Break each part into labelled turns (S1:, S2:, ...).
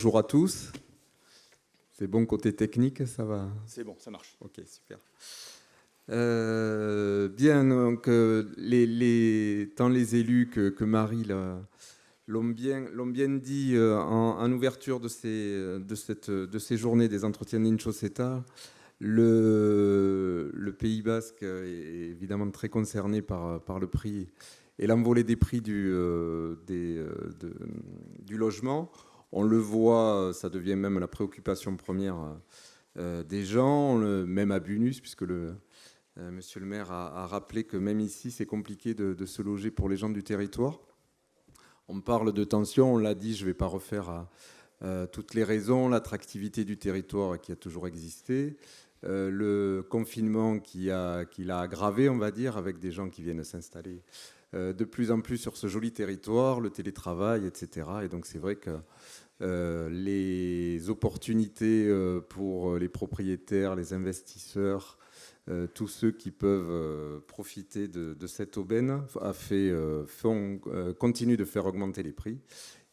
S1: Bonjour à tous. C'est bon côté technique, ça va?
S2: C'est bon, ça marche.
S1: Ok, super. Bien, donc tant les élus que Marie l'ont bien dit en ouverture de ces journées des entretiens d'Inchoseta, le Pays Basque est évidemment très concerné par le prix et l'envolée des prix du logement. On le voit, ça devient même la préoccupation première des gens, même à Bunus, puisque monsieur le maire a rappelé que même ici, c'est compliqué de se loger pour les gens du territoire. On parle de tension, on l'a dit, je ne vais pas refaire toutes les raisons, l'attractivité du territoire qui a toujours existé, le confinement qui l'a aggravé, on va dire, avec des gens qui viennent s'installer de plus en plus sur ce joli territoire, le télétravail, etc. Et donc c'est vrai que les opportunités pour les propriétaires, les investisseurs, tous ceux qui peuvent profiter de cette aubaine continuent de faire augmenter les prix.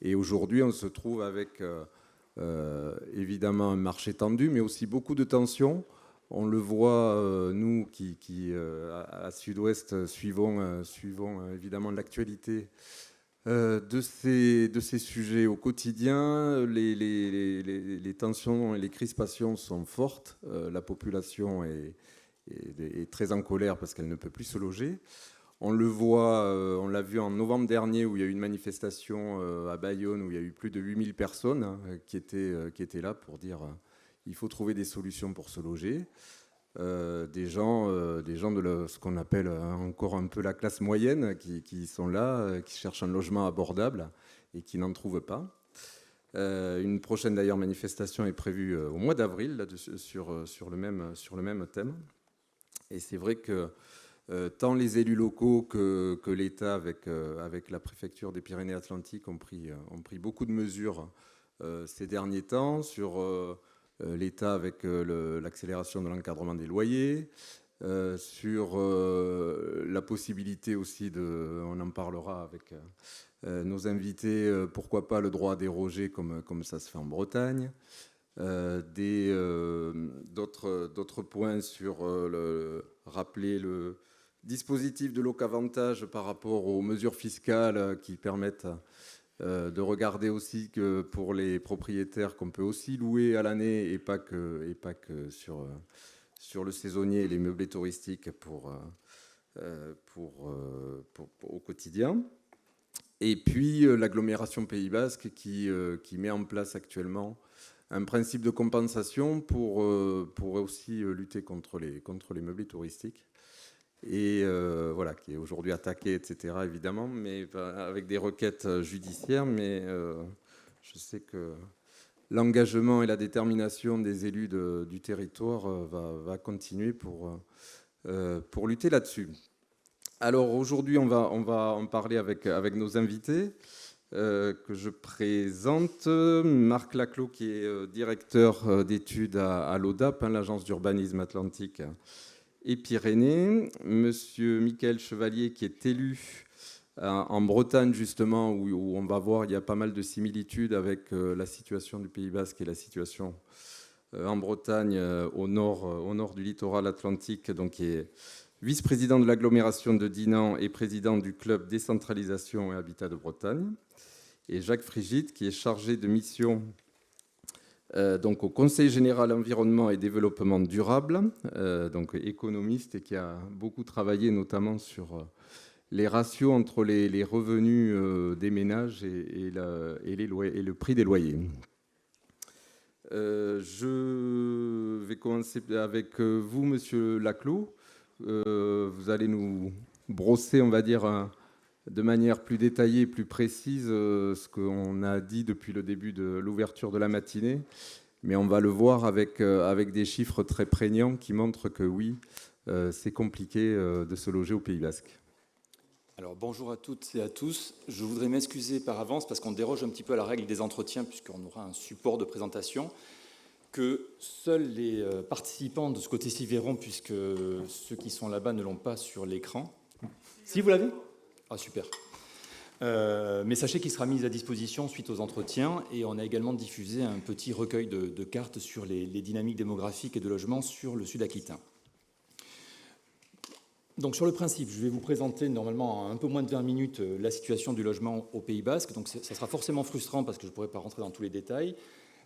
S1: Et aujourd'hui, on se trouve avec évidemment un marché tendu, mais aussi beaucoup de tensions. On le voit, nous qui à Sud-Ouest suivons évidemment l'actualité de ces sujets au quotidien. Les tensions et les crispations sont fortes. La population est très en colère parce qu'elle ne peut plus se loger. On le voit, on l'a vu en novembre dernier où il y a eu une manifestation à Bayonne où il y a eu plus de 8000 personnes qui étaient là pour dire il faut trouver des solutions pour se loger. Des gens de ce qu'on appelle encore un peu la classe moyenne qui sont là, qui cherchent un logement abordable et qui n'en trouvent pas. Une prochaine d'ailleurs manifestation est prévue au mois d'avril sur le même thème. Et c'est vrai que tant les élus locaux que l'État avec la préfecture des Pyrénées-Atlantiques ont pris beaucoup de mesures ces derniers temps sur l'État avec l'accélération de l'encadrement des loyers, sur la possibilité aussi on en parlera avec nos invités, pourquoi pas le droit à déroger comme ça se fait en Bretagne, d'autres points sur rappeler le dispositif de locavantage par rapport aux mesures fiscales qui permettent de regarder aussi que pour les propriétaires qu'on peut aussi louer à l'année et pas que sur le saisonnier et les meublés touristiques au quotidien. Et puis l'agglomération Pays Basque qui met en place actuellement un principe de compensation pour aussi lutter contre les meublés touristiques. Et voilà, qui est aujourd'hui attaqué, etc., évidemment, mais avec des requêtes judiciaires. Mais je sais que l'engagement et la détermination des élus du territoire va continuer pour lutter là-dessus. Alors aujourd'hui, on va en parler avec nos invités que je présente. Marc Laclos, qui est directeur d'études à l'ODAP, l'Agence d'urbanisme atlantique et Pyrénées. Monsieur Michael Chevalier, qui est élu en Bretagne, justement, où on va voir, il y a pas mal de similitudes avec la situation du Pays Basque et la situation en Bretagne, au nord du littoral atlantique, donc qui est vice-président de l'agglomération de Dinan et président du club Décentralisation et Habitat de Bretagne. Et Jacques Frigide, qui est chargé de mission donc au Conseil général environnement et développement durable, donc économiste et qui a beaucoup travaillé notamment sur les ratios entre les revenus des ménages et le prix des loyers. Je vais commencer avec vous, monsieur Laclos. Vous allez nous brosser, on va dire, de manière plus détaillée, plus précise, ce qu'on a dit depuis le début de l'ouverture de la matinée. Mais on va le voir avec des chiffres très prégnants qui montrent que oui, c'est compliqué de se loger au Pays Basque.
S2: Alors bonjour à toutes et à tous. Je voudrais m'excuser par avance parce qu'on déroge un petit peu à la règle des entretiens puisqu'on aura un support de présentation que seuls les participants de ce côté-ci verront puisque ceux qui sont là-bas ne l'ont pas sur l'écran. Si vous l'avez ? Ah super. Mais sachez qu'il sera mis à disposition suite aux entretiens, et on a également diffusé un petit recueil de cartes sur les dynamiques démographiques et de logement sur le sud aquitain. Donc sur le principe, je vais vous présenter normalement en un peu moins de 20 minutes la situation du logement au Pays Basque. Donc ça sera forcément frustrant parce que je ne pourrai pas rentrer dans tous les détails.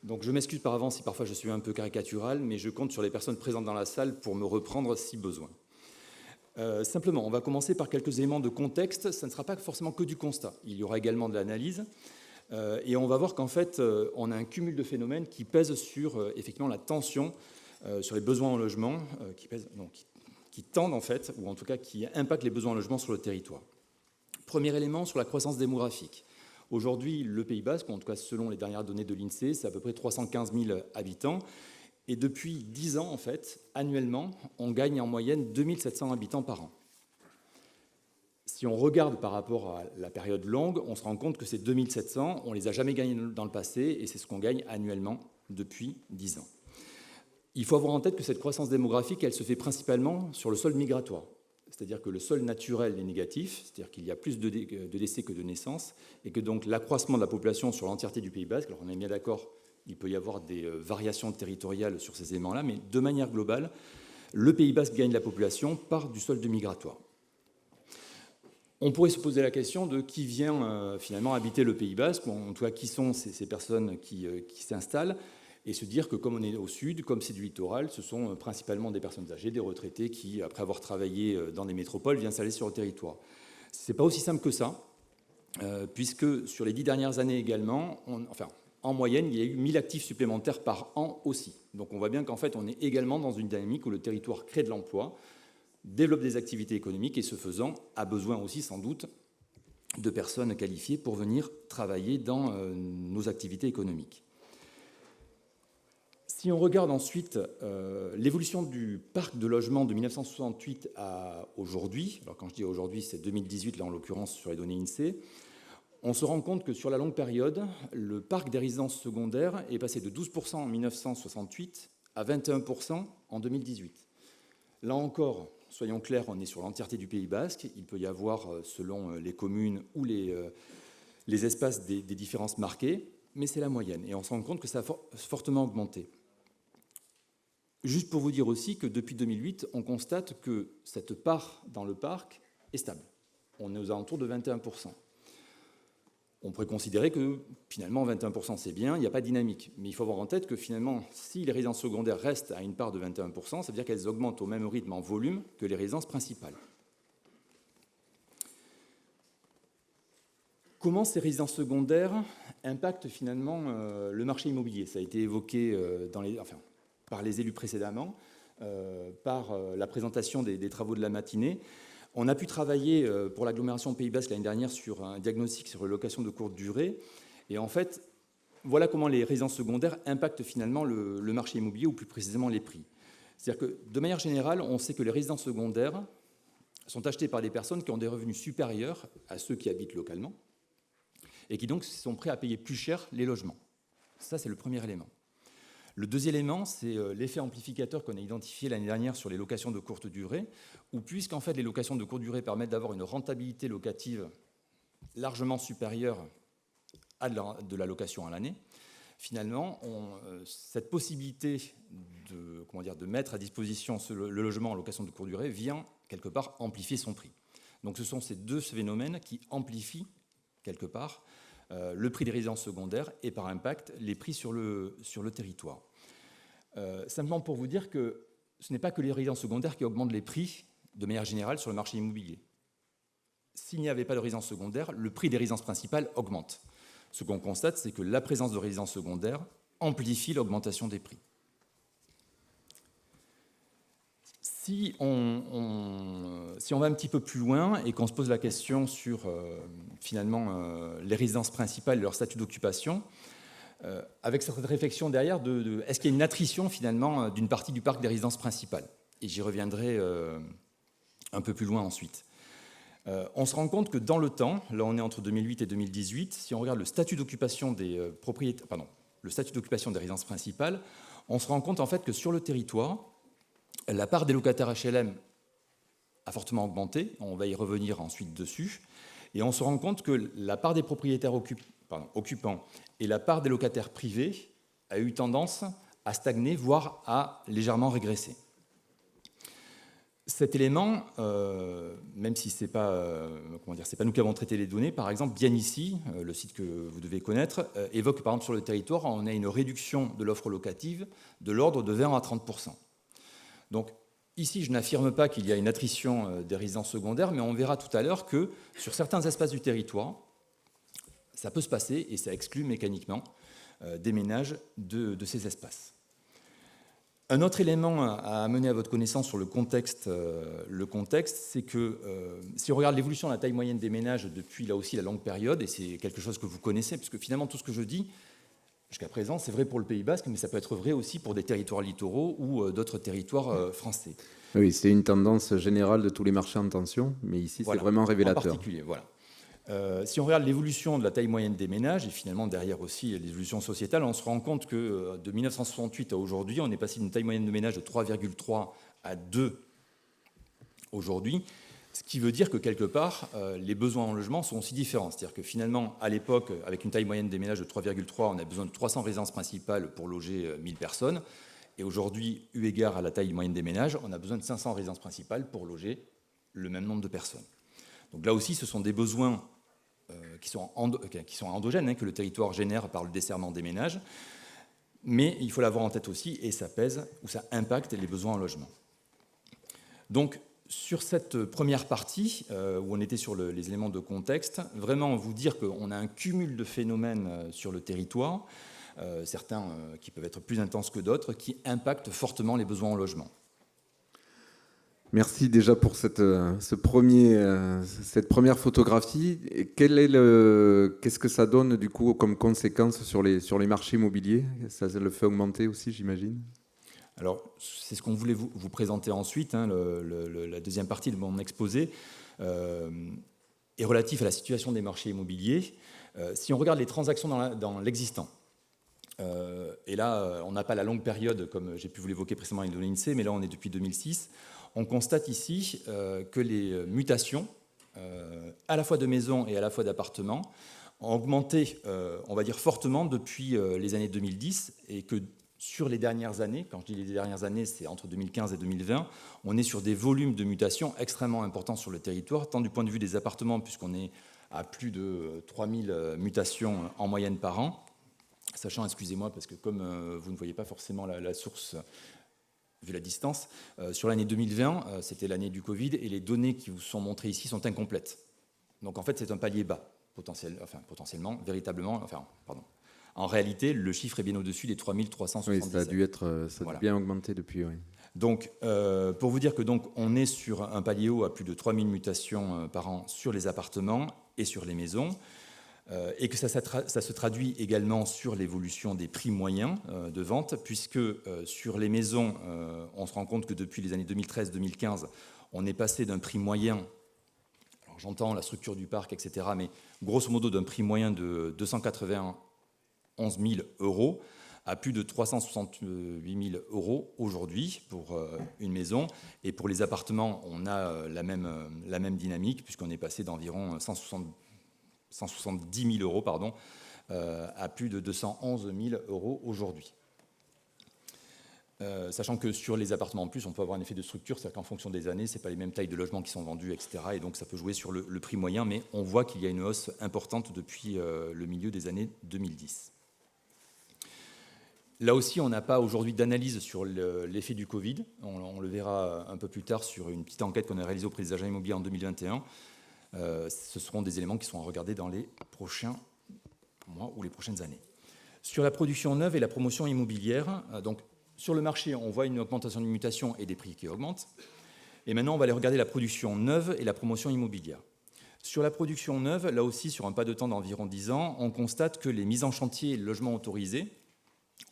S2: Donc je m'excuse par avance si parfois je suis un peu caricatural, mais je compte sur les personnes présentes dans la salle pour me reprendre si besoin. Simplement, on va commencer par quelques éléments de contexte. Ça ne sera pas forcément que du constat. Il y aura également de l'analyse. Et on va voir qu'en fait, on a un cumul de phénomènes qui pèsent sur effectivement la tension sur les besoins en logement, qui tendent en fait, ou en tout cas qui impactent les besoins en logement sur le territoire. Premier élément, sur la croissance démographique. Aujourd'hui, le Pays Basque, en tout cas selon les dernières données de l'INSEE, c'est à peu près 315 000 habitants. Et depuis 10 ans, en fait, annuellement, on gagne en moyenne 2700 habitants par an. Si on regarde par rapport à la période longue, on se rend compte que ces 2700, on ne les a jamais gagnés dans le passé, et c'est ce qu'on gagne annuellement depuis 10 ans. Il faut avoir en tête que cette croissance démographique, elle se fait principalement sur le sol migratoire. C'est-à-dire que le sol naturel est négatif, c'est-à-dire qu'il y a plus de décès que de naissances, et que donc l'accroissement de la population sur l'entièreté du Pays Basque, alors on est bien d'accord, il peut y avoir des variations territoriales sur ces éléments-là, mais de manière globale, le Pays Basque gagne la population par du solde migratoire. On pourrait se poser la question de qui vient finalement habiter le Pays Basque, ou en tout cas qui sont ces personnes qui s'installent, et se dire que comme on est au sud, comme c'est du littoral, ce sont principalement des personnes âgées, des retraités qui, après avoir travaillé dans des métropoles, viennent s'installer sur le territoire. Ce n'est pas aussi simple que ça, puisque sur les 10 dernières années également, en moyenne, il y a eu 1000 actifs supplémentaires par an aussi. Donc on voit bien qu'en fait, on est également dans une dynamique où le territoire crée de l'emploi, développe des activités économiques et, ce faisant, a besoin aussi sans doute de personnes qualifiées pour venir travailler dans nos activités économiques. Si on regarde ensuite l'évolution du parc de logement de 1968 à aujourd'hui, alors quand je dis aujourd'hui, c'est 2018, là en l'occurrence sur les données INSEE, on se rend compte que sur la longue période, le parc des résidences secondaires est passé de 12% en 1968 à 21% en 2018. Là encore, soyons clairs, on est sur l'entièreté du Pays Basque. Il peut y avoir, selon les communes ou les espaces, des différences marquées, mais c'est la moyenne. Et on se rend compte que ça a fortement augmenté. Juste pour vous dire aussi que depuis 2008, on constate que cette part dans le parc est stable. On est aux alentours de 21%. On pourrait considérer que finalement 21% c'est bien, il n'y a pas de dynamique. Mais il faut avoir en tête que finalement, si les résidences secondaires restent à une part de 21%, ça veut dire qu'elles augmentent au même rythme en volume que les résidences principales. Comment ces résidences secondaires impactent finalement le marché immobilier? Ça a été évoqué par les élus précédemment, par la présentation des travaux de la matinée. On a pu travailler pour l'agglomération Pays Basque l'année dernière sur un diagnostic sur les locations de courte durée. Et en fait, voilà comment les résidences secondaires impactent finalement le marché immobilier, ou plus précisément les prix. C'est-à-dire que, de manière générale, on sait que les résidences secondaires sont achetées par des personnes qui ont des revenus supérieurs à ceux qui habitent localement et qui donc sont prêts à payer plus cher les logements. Ça, c'est le premier élément. Le deuxième élément, c'est l'effet amplificateur qu'on a identifié l'année dernière sur les locations de courte durée, où puisqu'en fait les locations de courte durée permettent d'avoir une rentabilité locative largement supérieure à de la location à l'année, finalement, cette possibilité de mettre à disposition le logement en location de courte durée vient quelque part amplifier son prix. Donc ce sont ces deux phénomènes qui amplifient quelque part le prix des résidences secondaires et par impact les prix sur le territoire. Simplement pour vous dire que ce n'est pas que les résidences secondaires qui augmentent les prix de manière générale sur le marché immobilier. S'il n'y avait pas de résidence secondaire, le prix des résidences principales augmente. Ce qu'on constate, c'est que la présence de résidences secondaires amplifie l'augmentation des prix. Si on va un petit peu plus loin et qu'on se pose la question sur finalement les résidences principales et leur statut d'occupation, avec cette réflexion derrière est-ce qu'il y a une attrition finalement d'une partie du parc des résidences principales? Et j'y reviendrai un peu plus loin ensuite. On se rend compte que dans le temps, là on est entre 2008 et 2018, si on regarde le statut d'occupation des le statut d'occupation des résidences principales, on se rend compte en fait que sur le territoire, la part des locataires HLM a fortement augmenté, on va y revenir ensuite dessus, Et on se rend compte que la part des propriétaires occupants et la part des locataires privés a eu tendance à stagner, voire à légèrement régresser. Cet élément, même si ce n'est pas nous qui avons traité les données, par exemple, Bien Ici, le site que vous devez connaître, évoque par exemple sur le territoire, on a une réduction de l'offre locative de l'ordre de 20 à 30%. Donc ici, je n'affirme pas qu'il y a une attrition des résidences secondaires, mais on verra tout à l'heure que sur certains espaces du territoire, ça peut se passer et ça exclut mécaniquement des ménages de ces espaces. Un autre élément à amener à votre connaissance sur le contexte, c'est que si on regarde l'évolution de la taille moyenne des ménages depuis là aussi la longue période, et c'est quelque chose que vous connaissez, puisque finalement tout ce que je dis jusqu'à présent, c'est vrai pour le Pays Basque, mais ça peut être vrai aussi pour des territoires littoraux ou d'autres territoires français.
S1: Oui, c'est une tendance générale de tous les marchés en tension, mais ici c'est vraiment révélateur.
S2: En particulier, voilà. Si on regarde l'évolution de la taille moyenne des ménages, et finalement derrière aussi l'évolution sociétale, on se rend compte que de 1968 à aujourd'hui, on est passé d'une taille moyenne de ménage de 3,3 à 2 aujourd'hui, ce qui veut dire que quelque part, les besoins en logement sont aussi différents. C'est-à-dire que finalement, à l'époque, avec une taille moyenne des ménages de 3,3, on a besoin de 300 résidences principales pour loger 1000 personnes, et aujourd'hui, eu égard à la taille moyenne des ménages, on a besoin de 500 résidences principales pour loger le même nombre de personnes. Donc là aussi, ce sont des besoins qui sont endogènes, que le territoire génère par le desserrement des ménages, mais il faut l'avoir en tête aussi, et ça pèse ou ça impacte les besoins en logement. Donc, sur cette première partie, où on était sur les éléments de contexte, vraiment vous dire qu'on a un cumul de phénomènes sur le territoire, certains qui peuvent être plus intenses que d'autres, qui impactent fortement les besoins en logement.
S1: Merci déjà pour cette première photographie. Qu'est-ce que ça donne du coup comme conséquence sur les marchés immobiliers? Ça le fait augmenter aussi, j'imagine.
S2: Alors, c'est ce qu'on voulait vous présenter ensuite. La deuxième partie de mon exposé est relative à la situation des marchés immobiliers. Si on regarde les transactions dans l'existant, et là, on n'a pas la longue période, comme j'ai pu vous l'évoquer précédemment avec les données INSEE, mais là, on est depuis 2006. On constate ici que les mutations, à la fois de maisons et à la fois d'appartements, ont augmenté, on va dire, fortement depuis les années 2010, et que sur les dernières années, quand je dis les dernières années, c'est entre 2015 et 2020, on est sur des volumes de mutations extrêmement importants sur le territoire, tant du point de vue des appartements, puisqu'on est à plus de 3000 mutations en moyenne par an, sachant, excusez-moi, parce que comme vous ne voyez pas forcément la source vu la distance, sur l'année 2020, c'était l'année du Covid, et les données qui vous sont montrées ici sont incomplètes. Donc en fait, c'est un palier bas, potentiellement, véritablement, en réalité, le chiffre est bien au-dessus des 3377.
S1: Oui, ça a dû bien augmenter depuis, oui.
S2: Donc, pour vous dire que on est sur un palier haut à plus de 3000 mutations par an sur les appartements et sur les maisons, et que ça se traduit également sur l'évolution des prix moyens de vente, puisque sur les maisons, on se rend compte que depuis les années 2013-2015, on est passé d'un prix moyen, alors j'entends la structure du parc, etc., mais grosso modo d'un prix moyen de 291 000 euros à plus de 368 000 euros aujourd'hui pour une maison. Et pour les appartements, on a la même dynamique, puisqu'on est passé d'environ 170 000 euros à plus de 211 000 euros aujourd'hui. Sachant que sur les appartements en plus, on peut avoir un effet de structure, c'est-à-dire qu'en fonction des années, ce n'est pas les mêmes tailles de logements qui sont vendus, etc. Et donc ça peut jouer sur le prix moyen, mais on voit qu'il y a une hausse importante depuis le milieu des années 2010. Là aussi, on n'a pas aujourd'hui d'analyse sur l'effet du Covid. On le verra un peu plus tard sur une petite enquête qu'on a réalisée auprès des agents immobiliers en 2021. Ce seront des éléments qui seront à regarder dans les prochains mois ou les prochaines années. Sur la production neuve et la promotion immobilière, donc sur le marché, on voit une augmentation de mutation et des prix qui augmentent. Et maintenant, on va aller regarder la production neuve et la promotion immobilière. Sur la production neuve, là aussi, sur un pas de temps d'environ 10 ans, on constate que les mises en chantier et le logement autorisé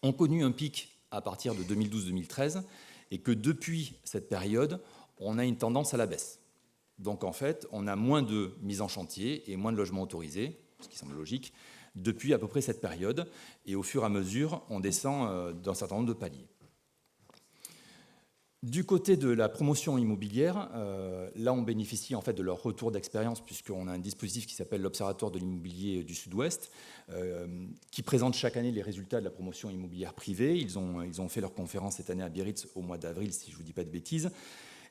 S2: ont connu un pic à partir de 2012-2013 et que depuis cette période, on a une tendance à la baisse. Donc en fait, on a moins de mises en chantier et moins de logements autorisés, ce qui semble logique, depuis à peu près cette période. Et au fur et à mesure, on descend d'un certain nombre de paliers. Du côté de la promotion immobilière, là on bénéficie en fait de leur retour d'expérience puisqu'on a un dispositif qui s'appelle l'Observatoire de l'immobilier du Sud-Ouest qui présente chaque année les résultats de la promotion immobilière privée. Ils ont fait leur conférence cette année à Biarritz au mois d'avril, si je ne vous dis pas de bêtises.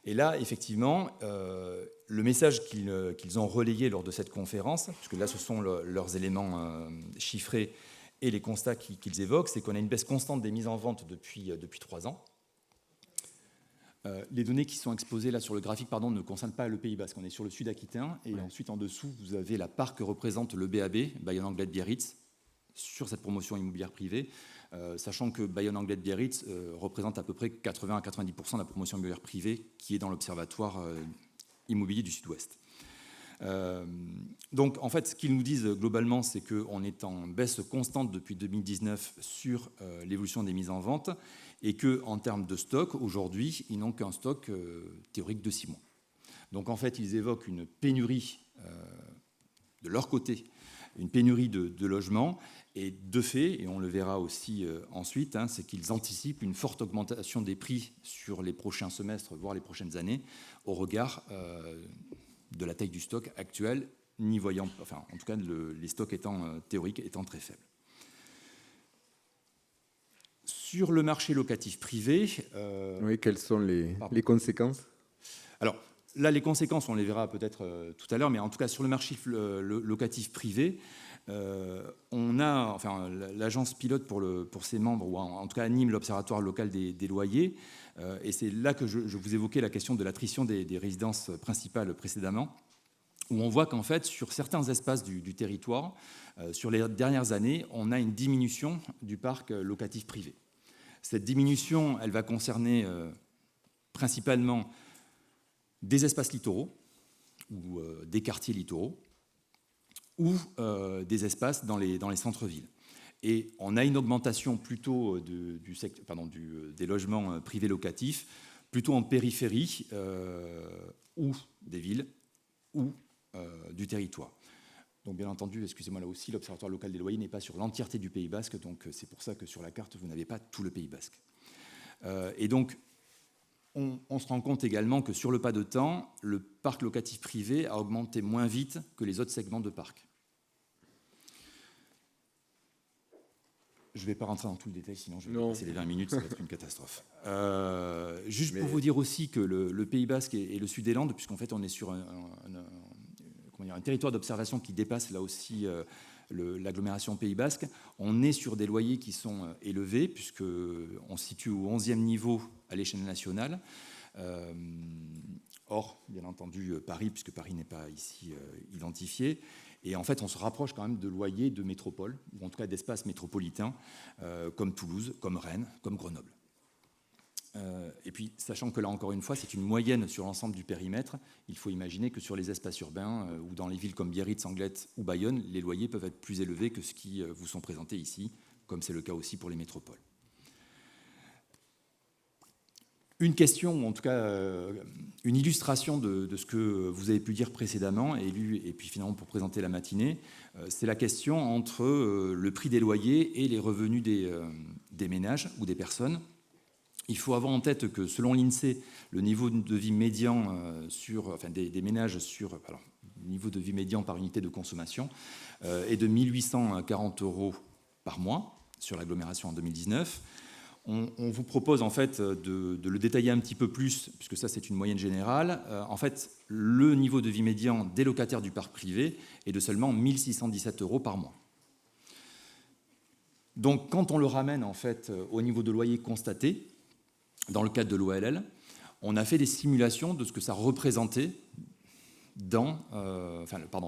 S2: Et là, effectivement, le message qu'ils ont relayé lors de cette conférence, puisque là ce sont leurs éléments chiffrés et les constats qu'ils évoquent, c'est qu'on a une baisse constante des mises en vente depuis 3 ans. Les données qui sont exposées là sur le graphique ne concernent pas le Pays Basque. On est sur le sud aquitain et ensuite en dessous, vous avez la part que représente le BAB, Bayonne-Anglet Biarritz, sur cette promotion immobilière privée, sachant que Bayonne-Anglet Biarritz représente à peu près 80 à 90% de la promotion immobilière privée qui est dans l'Observatoire immobilier du Sud-Ouest. Donc en fait, ce qu'ils nous disent globalement, c'est qu'on est en baisse constante depuis 2019 sur l'évolution des mises en vente et qu'en termes de stock, aujourd'hui, ils n'ont qu'un stock théorique de 6 mois. Donc en fait, ils évoquent une pénurie de leur côté, une pénurie de logements, et de fait, et on le verra aussi ensuite, c'est qu'ils anticipent une forte augmentation des prix sur les prochains semestres, voire les prochaines années, au regard de la taille du stock actuel, n'y voyant, enfin en tout cas les stocks étant théoriques étant très faibles. Sur le marché locatif privé...
S1: oui, quelles sont les conséquences?
S2: Alors, là, les conséquences, on les verra peut-être tout à l'heure, mais en tout cas, sur le marché locatif privé, on a, enfin, l'agence pilote pour ses membres, ou en tout cas anime l'Observatoire local des loyers, et c'est là que je vous évoquais la question de l'attrition des résidences principales précédemment, où on voit qu'en fait, sur certains espaces du territoire, sur les dernières années, on a une diminution du parc locatif privé. Cette diminution, elle va concerner principalement des espaces littoraux ou des quartiers littoraux ou des espaces dans les centres-villes. Et on a une augmentation plutôt des logements privés locatifs, plutôt en périphérie ou des villes ou du territoire. Donc bien entendu, excusez-moi, là aussi, l'Observatoire local des loyers n'est pas sur l'entièreté du Pays Basque, donc c'est pour ça que sur la carte, vous n'avez pas tout le Pays Basque. Et donc, on se rend compte également que sur le pas de temps, le parc locatif privé a augmenté moins vite que les autres segments de parc. Je ne vais pas rentrer dans tout le détail, sinon je vais passer les 20 minutes, ça va être une catastrophe. Juste pour vous dire aussi que le Pays Basque et le Sud des Landes, puisqu'en fait on est sur un territoire d'observation qui dépasse là aussi l'agglomération Pays Basque, on est sur des loyers qui sont élevés, puisqu'on se situe au 11e niveau à l'échelle nationale. Or, bien entendu, Paris, puisque Paris n'est pas ici identifié. Et en fait, on se rapproche quand même de loyers de métropole, ou en tout cas d'espaces métropolitains, comme Toulouse, comme Rennes, comme Grenoble. Et puis, sachant que là, encore une fois, c'est une moyenne sur l'ensemble du périmètre, il faut imaginer que sur les espaces urbains, ou dans les villes comme Biarritz, Anglet ou Bayonne, les loyers peuvent être plus élevés que ce qui vous sont présentés ici, comme c'est le cas aussi pour les métropoles. Une question, ou en tout cas une illustration de ce que vous avez pu dire précédemment, et puis finalement pour présenter la matinée, c'est la question entre le prix des loyers et les revenus des ménages ou des personnes. Il faut avoir en tête que selon l'INSEE, le niveau de vie médian des ménages le niveau de vie médian par unité de consommation est de 1 840 € par mois sur l'agglomération en 2019. On vous propose en fait de le détailler un petit peu plus, puisque ça c'est une moyenne générale. En fait, le niveau de vie médian des locataires du parc privé est de seulement 1 617 € par mois. Donc quand on le ramène en fait au niveau de loyer constaté, dans le cadre de l'OLL, on a fait des simulations de ce que ça représentait dans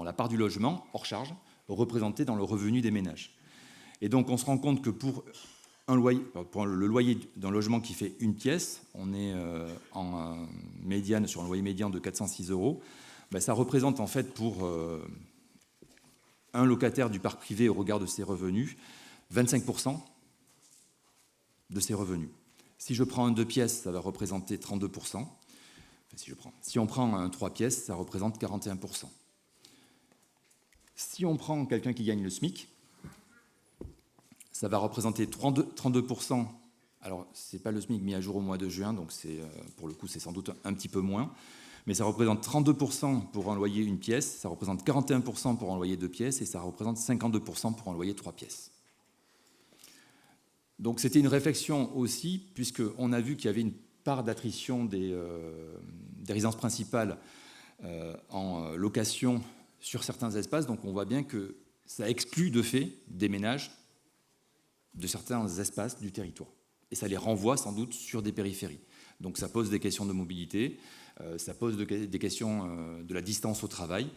S2: la part du logement hors charge représentée dans le revenu des ménages. Et donc on se rend compte que pour le loyer d'un logement qui fait une pièce, on est en médiane sur un loyer médian de 406 €. Ça représente en fait pour un locataire du parc privé au regard de ses revenus, 25% de ses revenus. Si je prends un 2 pièces, ça va représenter 32%. Enfin, si on prend un 3 pièces, ça représente 41%. Si on prend quelqu'un qui gagne le SMIC, ça va représenter 32% Alors, ce n'est pas le SMIC mis à jour au mois de juin, donc pour le coup, c'est sans doute un petit peu moins. Mais ça représente 32% pour un loyer une pièce, ça représente 41% pour un loyer 2 pièces, et ça représente 52% pour un loyer 3 pièces. Donc c'était une réflexion aussi, puisqu'on a vu qu'il y avait une part d'attrition des résidences principales en location sur certains espaces. Donc on voit bien que ça exclut de fait des ménages de certains espaces du territoire. Et ça les renvoie sans doute sur des périphéries. Donc ça pose des questions de mobilité, ça pose des questions de la distance au travail.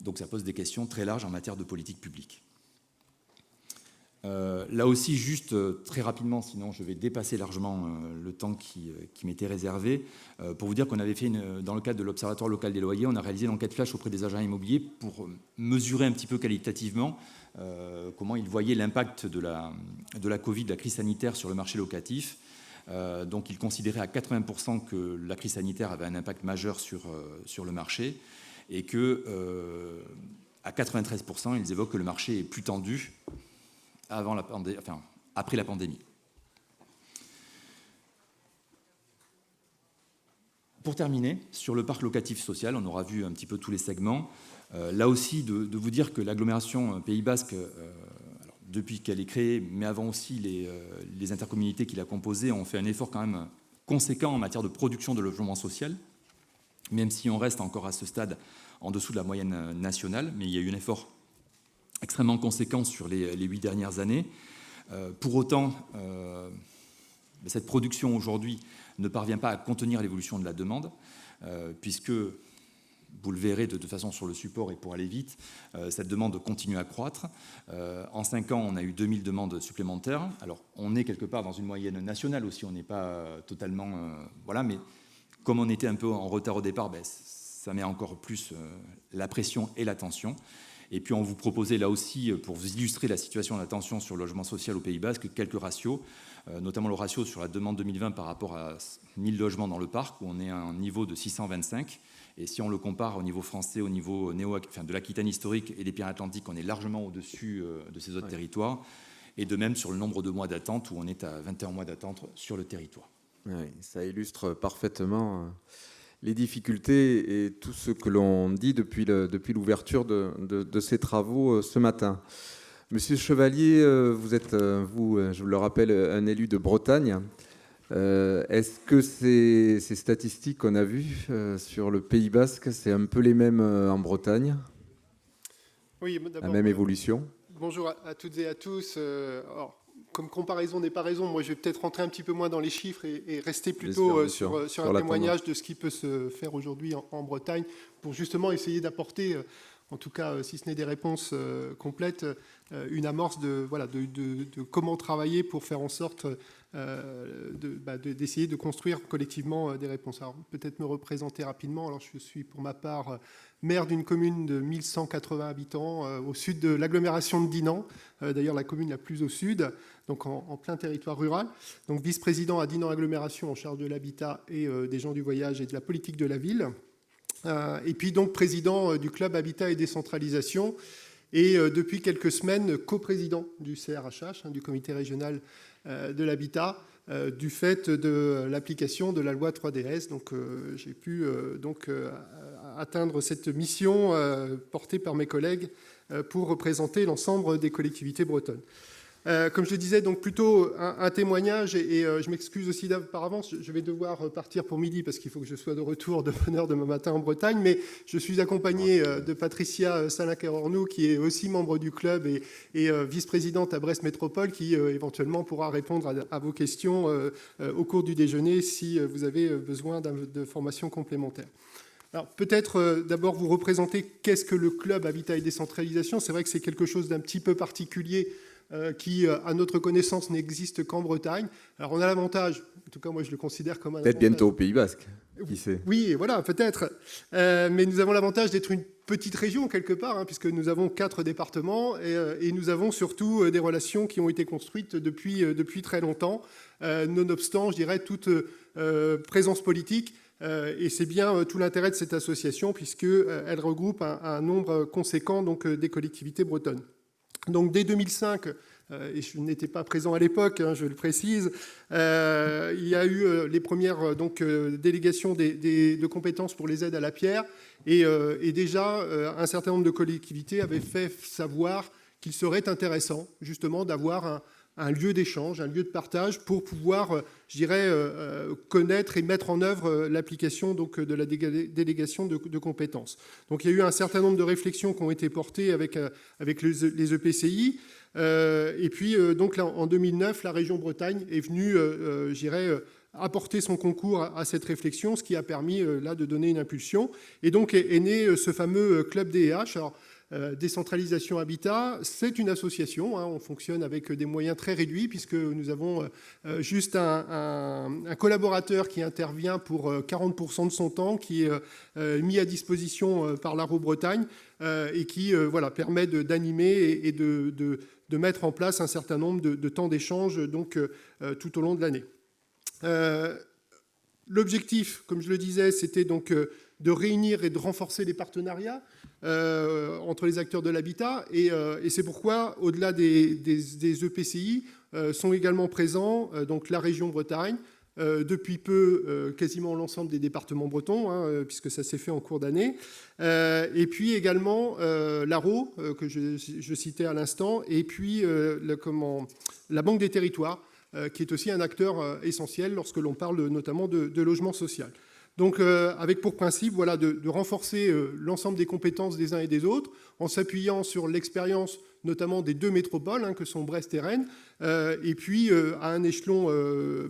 S2: Donc ça pose des questions très larges en matière de politique publique. Là aussi, juste très rapidement, sinon je vais dépasser largement le temps qui m'était réservé, pour vous dire qu'on avait fait, dans le cadre de l'Observatoire local des loyers, on a réalisé une enquête flash auprès des agents immobiliers pour mesurer un petit peu qualitativement comment ils voyaient l'impact de la Covid, de la crise sanitaire sur le marché locatif. Donc ils considéraient à 80% que la crise sanitaire avait un impact majeur sur le marché, et que à 93%, ils évoquent que le marché est plus tendu après la pandémie. Pour terminer, sur le parc locatif social, on aura vu un petit peu tous les segments. Là aussi, de vous dire que l'agglomération Pays Basque, depuis qu'elle est créée, mais avant aussi les intercommunalités qui la composaient, ont fait un effort quand même conséquent en matière de production de logement social, même si on reste encore à ce stade en dessous de la moyenne nationale, mais il y a eu un effort extrêmement conséquent sur les 8 dernières années. Pour autant, cette production aujourd'hui ne parvient pas à contenir l'évolution de la demande, puisque, vous le verrez de toute façon sur le support et pour aller vite, cette demande continue à croître. En 5 ans, on a eu 2000 demandes supplémentaires. Alors, on est quelque part dans une moyenne nationale aussi, on n'est pas totalement... voilà, mais comme on était un peu en retard au départ, ça met encore plus la pression et la tension. Et puis on vous proposait là aussi, pour vous illustrer la situation de la tension sur le logement social au Pays Basque, quelques ratios, notamment le ratio sur la demande 2020 par rapport à 1000 logements dans le parc, où on est à un niveau de 625. Et si on le compare au niveau français, au niveau de l'Aquitaine historique et des Pyrénées-Atlantiques, on est largement au-dessus de ces autres territoires. Et de même sur le nombre de mois d'attente, où on est à 21 mois d'attente sur le territoire.
S1: Oui, ça illustre parfaitement les difficultés et tout ce que l'on dit depuis l'ouverture de ces travaux ce matin. Monsieur Chevalier, vous êtes, je vous le rappelle, un élu de Bretagne. Est-ce que ces statistiques qu'on a vues sur le Pays Basque, c'est un peu les mêmes en Bretagne?
S3: Oui,
S1: la même évolution?
S3: Bonjour à toutes et à tous. Alors, comme comparaison n'est pas raison, moi je vais peut-être rentrer un petit peu moins dans les chiffres et rester plutôt sur un témoignage de ce qui peut se faire aujourd'hui en Bretagne, pour justement essayer d'apporter, en tout cas si ce n'est des réponses complètes, une amorce de comment travailler pour faire en sorte d'essayer de construire collectivement des réponses. Alors peut-être me représenter rapidement. Alors je suis pour ma part maire d'une commune de 1180 habitants au sud de l'agglomération de Dinan, d'ailleurs la commune la plus au sud, donc en plein territoire rural. Donc vice-président à Dinan Agglomération en charge de l'habitat et des gens du voyage et de la politique de la ville. Et puis donc président du club Habitat et Décentralisation. Et depuis quelques semaines, coprésident du CRHH, du comité régional de l'habitat, du fait de l'application de la loi 3DS. Donc j'ai pu atteindre cette mission portée par mes collègues pour représenter l'ensemble des collectivités bretonnes. Comme je le disais, donc plutôt un témoignage, et je m'excuse aussi par avance, je vais devoir partir pour midi parce qu'il faut que je sois de retour de bonne heure demain matin en Bretagne, mais je suis accompagné de Patricia Salaker-Ornou, qui est aussi membre du club et vice-présidente à Brest Métropole, qui éventuellement pourra répondre à vos questions au cours du déjeuner si vous avez besoin de formations complémentaires. Alors peut-être d'abord vous représenter qu'est-ce que le club Habitat et Décentralisation. C'est vrai que c'est quelque chose d'un petit peu particulier qui, à notre connaissance, n'existe qu'en Bretagne. Alors, on a l'avantage, en tout cas, moi, je le considère comme un
S1: peut-être
S3: avantage.
S1: bientôt au Pays Basque, qui sait.
S3: Oui, voilà, peut-être. Mais nous avons l'avantage d'être une petite région, quelque part, puisque nous avons 4 départements et nous avons surtout des relations qui ont été construites depuis très longtemps, nonobstant, je dirais, toute présence politique. Et c'est bien tout l'intérêt de cette association, puisqu'elle regroupe un nombre conséquent donc, des collectivités bretonnes. Donc dès 2005, et je n'étais pas présent à l'époque, je le précise, il y a eu les premières délégations de compétences pour les aides à la pierre, et déjà un certain nombre de collectivités avaient fait savoir qu'il serait intéressant justement d'avoir un lieu d'échange, un lieu de partage pour pouvoir, connaître et mettre en œuvre l'application de la délégation de compétences. Donc il y a eu un certain nombre de réflexions qui ont été portées avec les EPCI. Et puis, donc là, en 2009, la région Bretagne est venue, apporter son concours à cette réflexion, ce qui a permis là de donner une impulsion. Et donc est né ce fameux club DEH. Alors, Décentralisation Habitat, c'est une association, on fonctionne avec des moyens très réduits puisque nous avons juste un collaborateur qui intervient pour 40% de son temps, qui est mis à disposition par l'Aro Bretagne et qui permet d'animer et de mettre en place un certain nombre de temps d'échange tout au long de l'année. L'objectif, comme je le disais, c'était donc de réunir et de renforcer les partenariats entre les acteurs de l'habitat. Et c'est pourquoi, au-delà des EPCI, sont également présents donc la région Bretagne, depuis peu quasiment l'ensemble des départements bretons, puisque ça s'est fait en cours d'année, et puis également l'ARO, que je citais à l'instant, et puis la Banque des territoires, qui est aussi un acteur essentiel lorsque l'on parle notamment de logement social. Donc, avec pour principe de renforcer l'ensemble des compétences des uns et des autres, en s'appuyant sur l'expérience notamment des deux métropoles, que sont Brest et Rennes, et puis à un échelon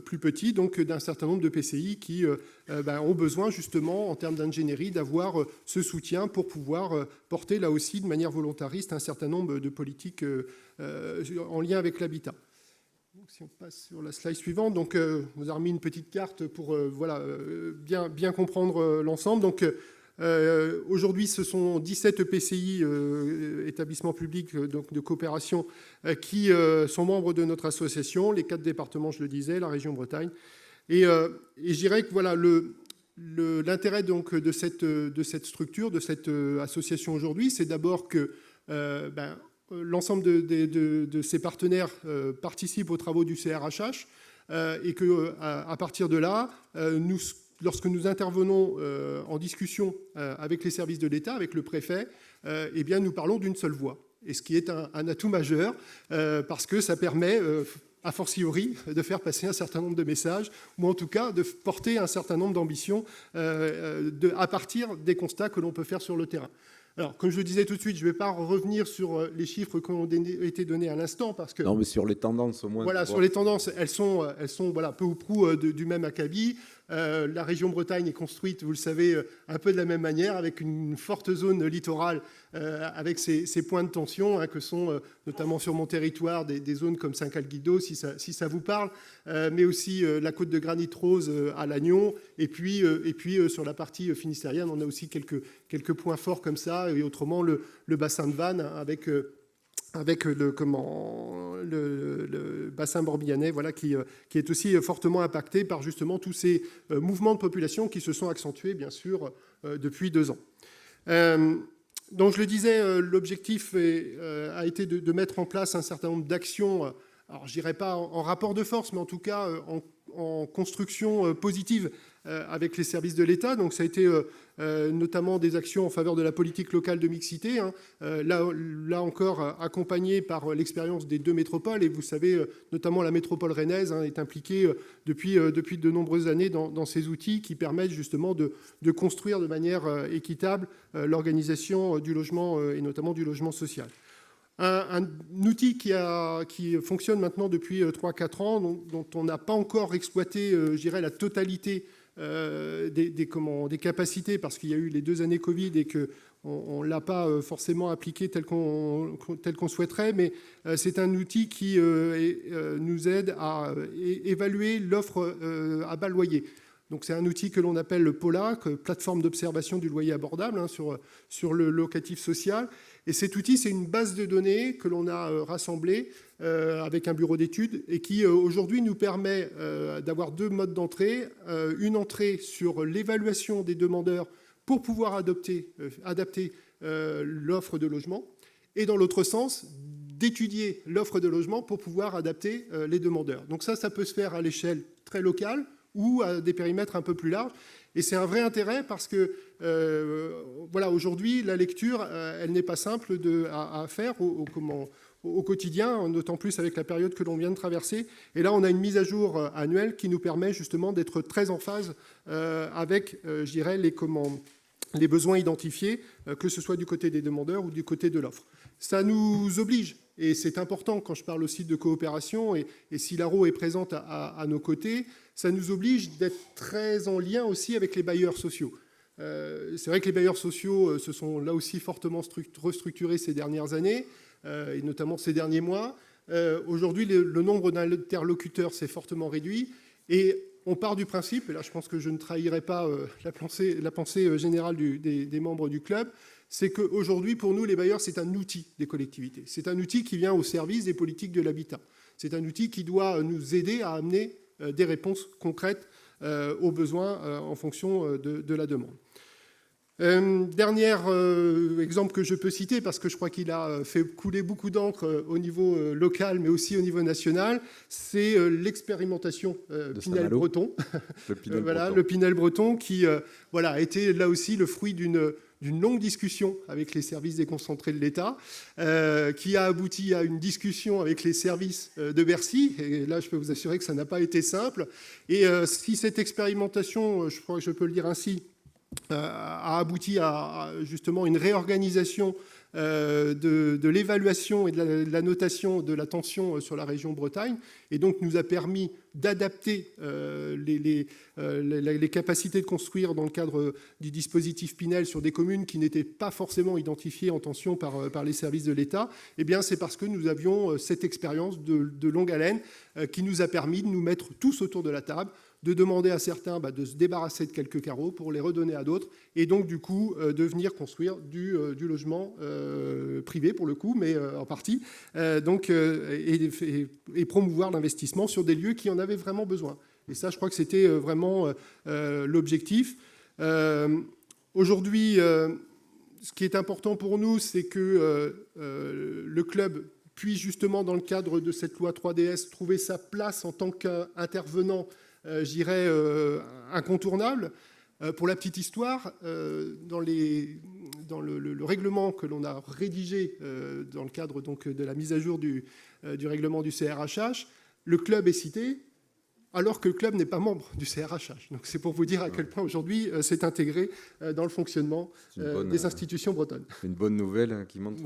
S3: plus petit, donc d'un certain nombre de PCI qui ont besoin justement, en termes d'ingénierie, d'avoir ce soutien pour pouvoir porter là aussi de manière volontariste un certain nombre de politiques en lien avec l'habitat. Si on passe sur la slide suivante, donc vous avez remis une petite carte pour bien comprendre l'ensemble. Donc aujourd'hui, ce sont 17 EPCI, établissements publics de coopération, qui sont membres de notre association, les 4 départements, je le disais, la région Bretagne. Et je dirais que l'intérêt donc de cette structure, de cette association aujourd'hui, c'est d'abord que l'ensemble de ces partenaires participent aux travaux du CRHH et qu'à partir de là, lorsque nous intervenons en discussion avec les services de l'État, avec le préfet, nous parlons d'une seule voix. Et ce qui est un atout majeur parce que ça permet, a fortiori, de faire passer un certain nombre de messages ou en tout cas de porter un certain nombre d'ambitions à partir des constats que l'on peut faire sur le terrain. Alors, comme je le disais tout de suite, je ne vais pas revenir sur les chiffres qui ont été donnés à l'instant, parce que...
S1: Non, mais sur les tendances, au moins.
S3: Voilà, sur les tendances, elles sont peu ou prou du même acabit. La région Bretagne est construite, vous le savez, un peu de la même manière, avec une forte zone littorale, avec ces points de tension, que sont notamment sur mon territoire des zones comme Saint-Calguido, si ça vous parle, mais aussi la côte de Granit Rose à Lannion, et puis sur la partie finistérienne, on a aussi quelques points forts comme ça, et autrement le bassin de Vannes, avec le bassin morbihanais, qui est aussi fortement impacté par justement tous ces mouvements de population qui se sont accentués, bien sûr, depuis 2 ans. Donc, je le disais, l'objectif a été de mettre en place un certain nombre d'actions, alors je dirais pas en rapport de force, mais en tout cas en construction positive avec les services de l'État. Donc ça a été notamment des actions en faveur de la politique locale de mixité, là encore accompagné par l'expérience des 2 métropoles. Et vous savez, notamment la métropole rennaise est impliquée depuis de nombreuses années dans ces outils qui permettent justement de construire de manière équitable l'organisation du logement et notamment du logement social. Un outil qui fonctionne maintenant depuis 3-4 ans, dont on n'a pas encore exploité, je dirais, la totalité des capacités, parce qu'il y a eu les 2 années Covid et qu'on ne l'a pas forcément appliqué tel qu'on souhaiterait, mais c'est un outil qui nous aide à évaluer l'offre à bas loyer. Donc c'est un outil que l'on appelle le POLA, plateforme d'observation du loyer abordable, sur le locatif social. Et cet outil, c'est une base de données que l'on a rassemblée avec un bureau d'études et qui aujourd'hui nous permet d'avoir 2 modes d'entrée. Une entrée sur l'évaluation des demandeurs pour pouvoir adapter l'offre de logement, et dans l'autre sens, d'étudier l'offre de logement pour pouvoir adapter les demandeurs. Donc ça peut se faire à l'échelle très locale ou à des périmètres un peu plus larges. Et c'est un vrai intérêt parce que voilà, aujourd'hui, la lecture, elle n'est pas simple à faire au quotidien, d'autant plus avec la période que l'on vient de traverser. Et là, on a une mise à jour annuelle qui nous permet justement d'être très en phase avec, je dirais, les besoins identifiés, que ce soit du côté des demandeurs ou du côté de l'offre. Ça nous oblige, et c'est important quand je parle aussi de coopération, et si l'ARO est présente à nos côtés, ça nous oblige d'être très en lien aussi avec les bailleurs sociaux. C'est vrai que les bailleurs sociaux se sont là aussi fortement restructurés ces dernières années, et notamment ces derniers mois. Aujourd'hui, le nombre d'interlocuteurs s'est fortement réduit, et on part du principe, et là je pense que je ne trahirai pas la pensée générale des membres du club, c'est qu'aujourd'hui, pour nous, les bailleurs, c'est un outil des collectivités. C'est un outil qui vient au service des politiques de l'habitat. C'est un outil qui doit nous aider à amener des réponses concrètes aux besoins en fonction de la demande. Dernier exemple que je peux citer, parce que je crois qu'il a fait couler beaucoup d'encre au niveau local, mais aussi au niveau national, c'est l'expérimentation Pinel-Breton. Le Pinel-Breton qui a été là aussi le fruit d'une longue discussion avec les services déconcentrés de l'État, qui a abouti à une discussion avec les services de Bercy. Et là, je peux vous assurer que ça n'a pas été simple. Et si cette expérimentation, je crois que je peux le dire ainsi, a abouti à justement une réorganisation de l'évaluation et de la notation de la tension sur la région Bretagne, et donc nous a permis d'adapter les capacités de construire dans le cadre du dispositif Pinel sur des communes qui n'étaient pas forcément identifiées en tension par les services de l'État. Eh bien, c'est parce que nous avions cette expérience de longue haleine qui nous a permis de nous mettre tous autour de la table, de demander à certains de se débarrasser de quelques carreaux pour les redonner à d'autres, et donc du coup de venir construire du logement privé pour le coup, mais en partie, et promouvoir l'investissement sur des lieux qui en avaient vraiment besoin. Et ça, je crois que c'était vraiment l'objectif. Aujourd'hui, ce qui est important pour nous, c'est que le club puisse justement, dans le cadre de cette loi 3DS, trouver sa place en tant qu'intervenant, je dirais, incontournable. Pour la petite histoire, dans le règlement que l'on a rédigé dans le cadre donc, de la mise à jour du règlement du CRHH, le club est cité, alors que le club n'est pas membre du CRHH. Donc c'est pour vous dire à quel point aujourd'hui c'est intégré dans le fonctionnement des institutions bretonnes.
S1: C'est une bonne nouvelle qui montre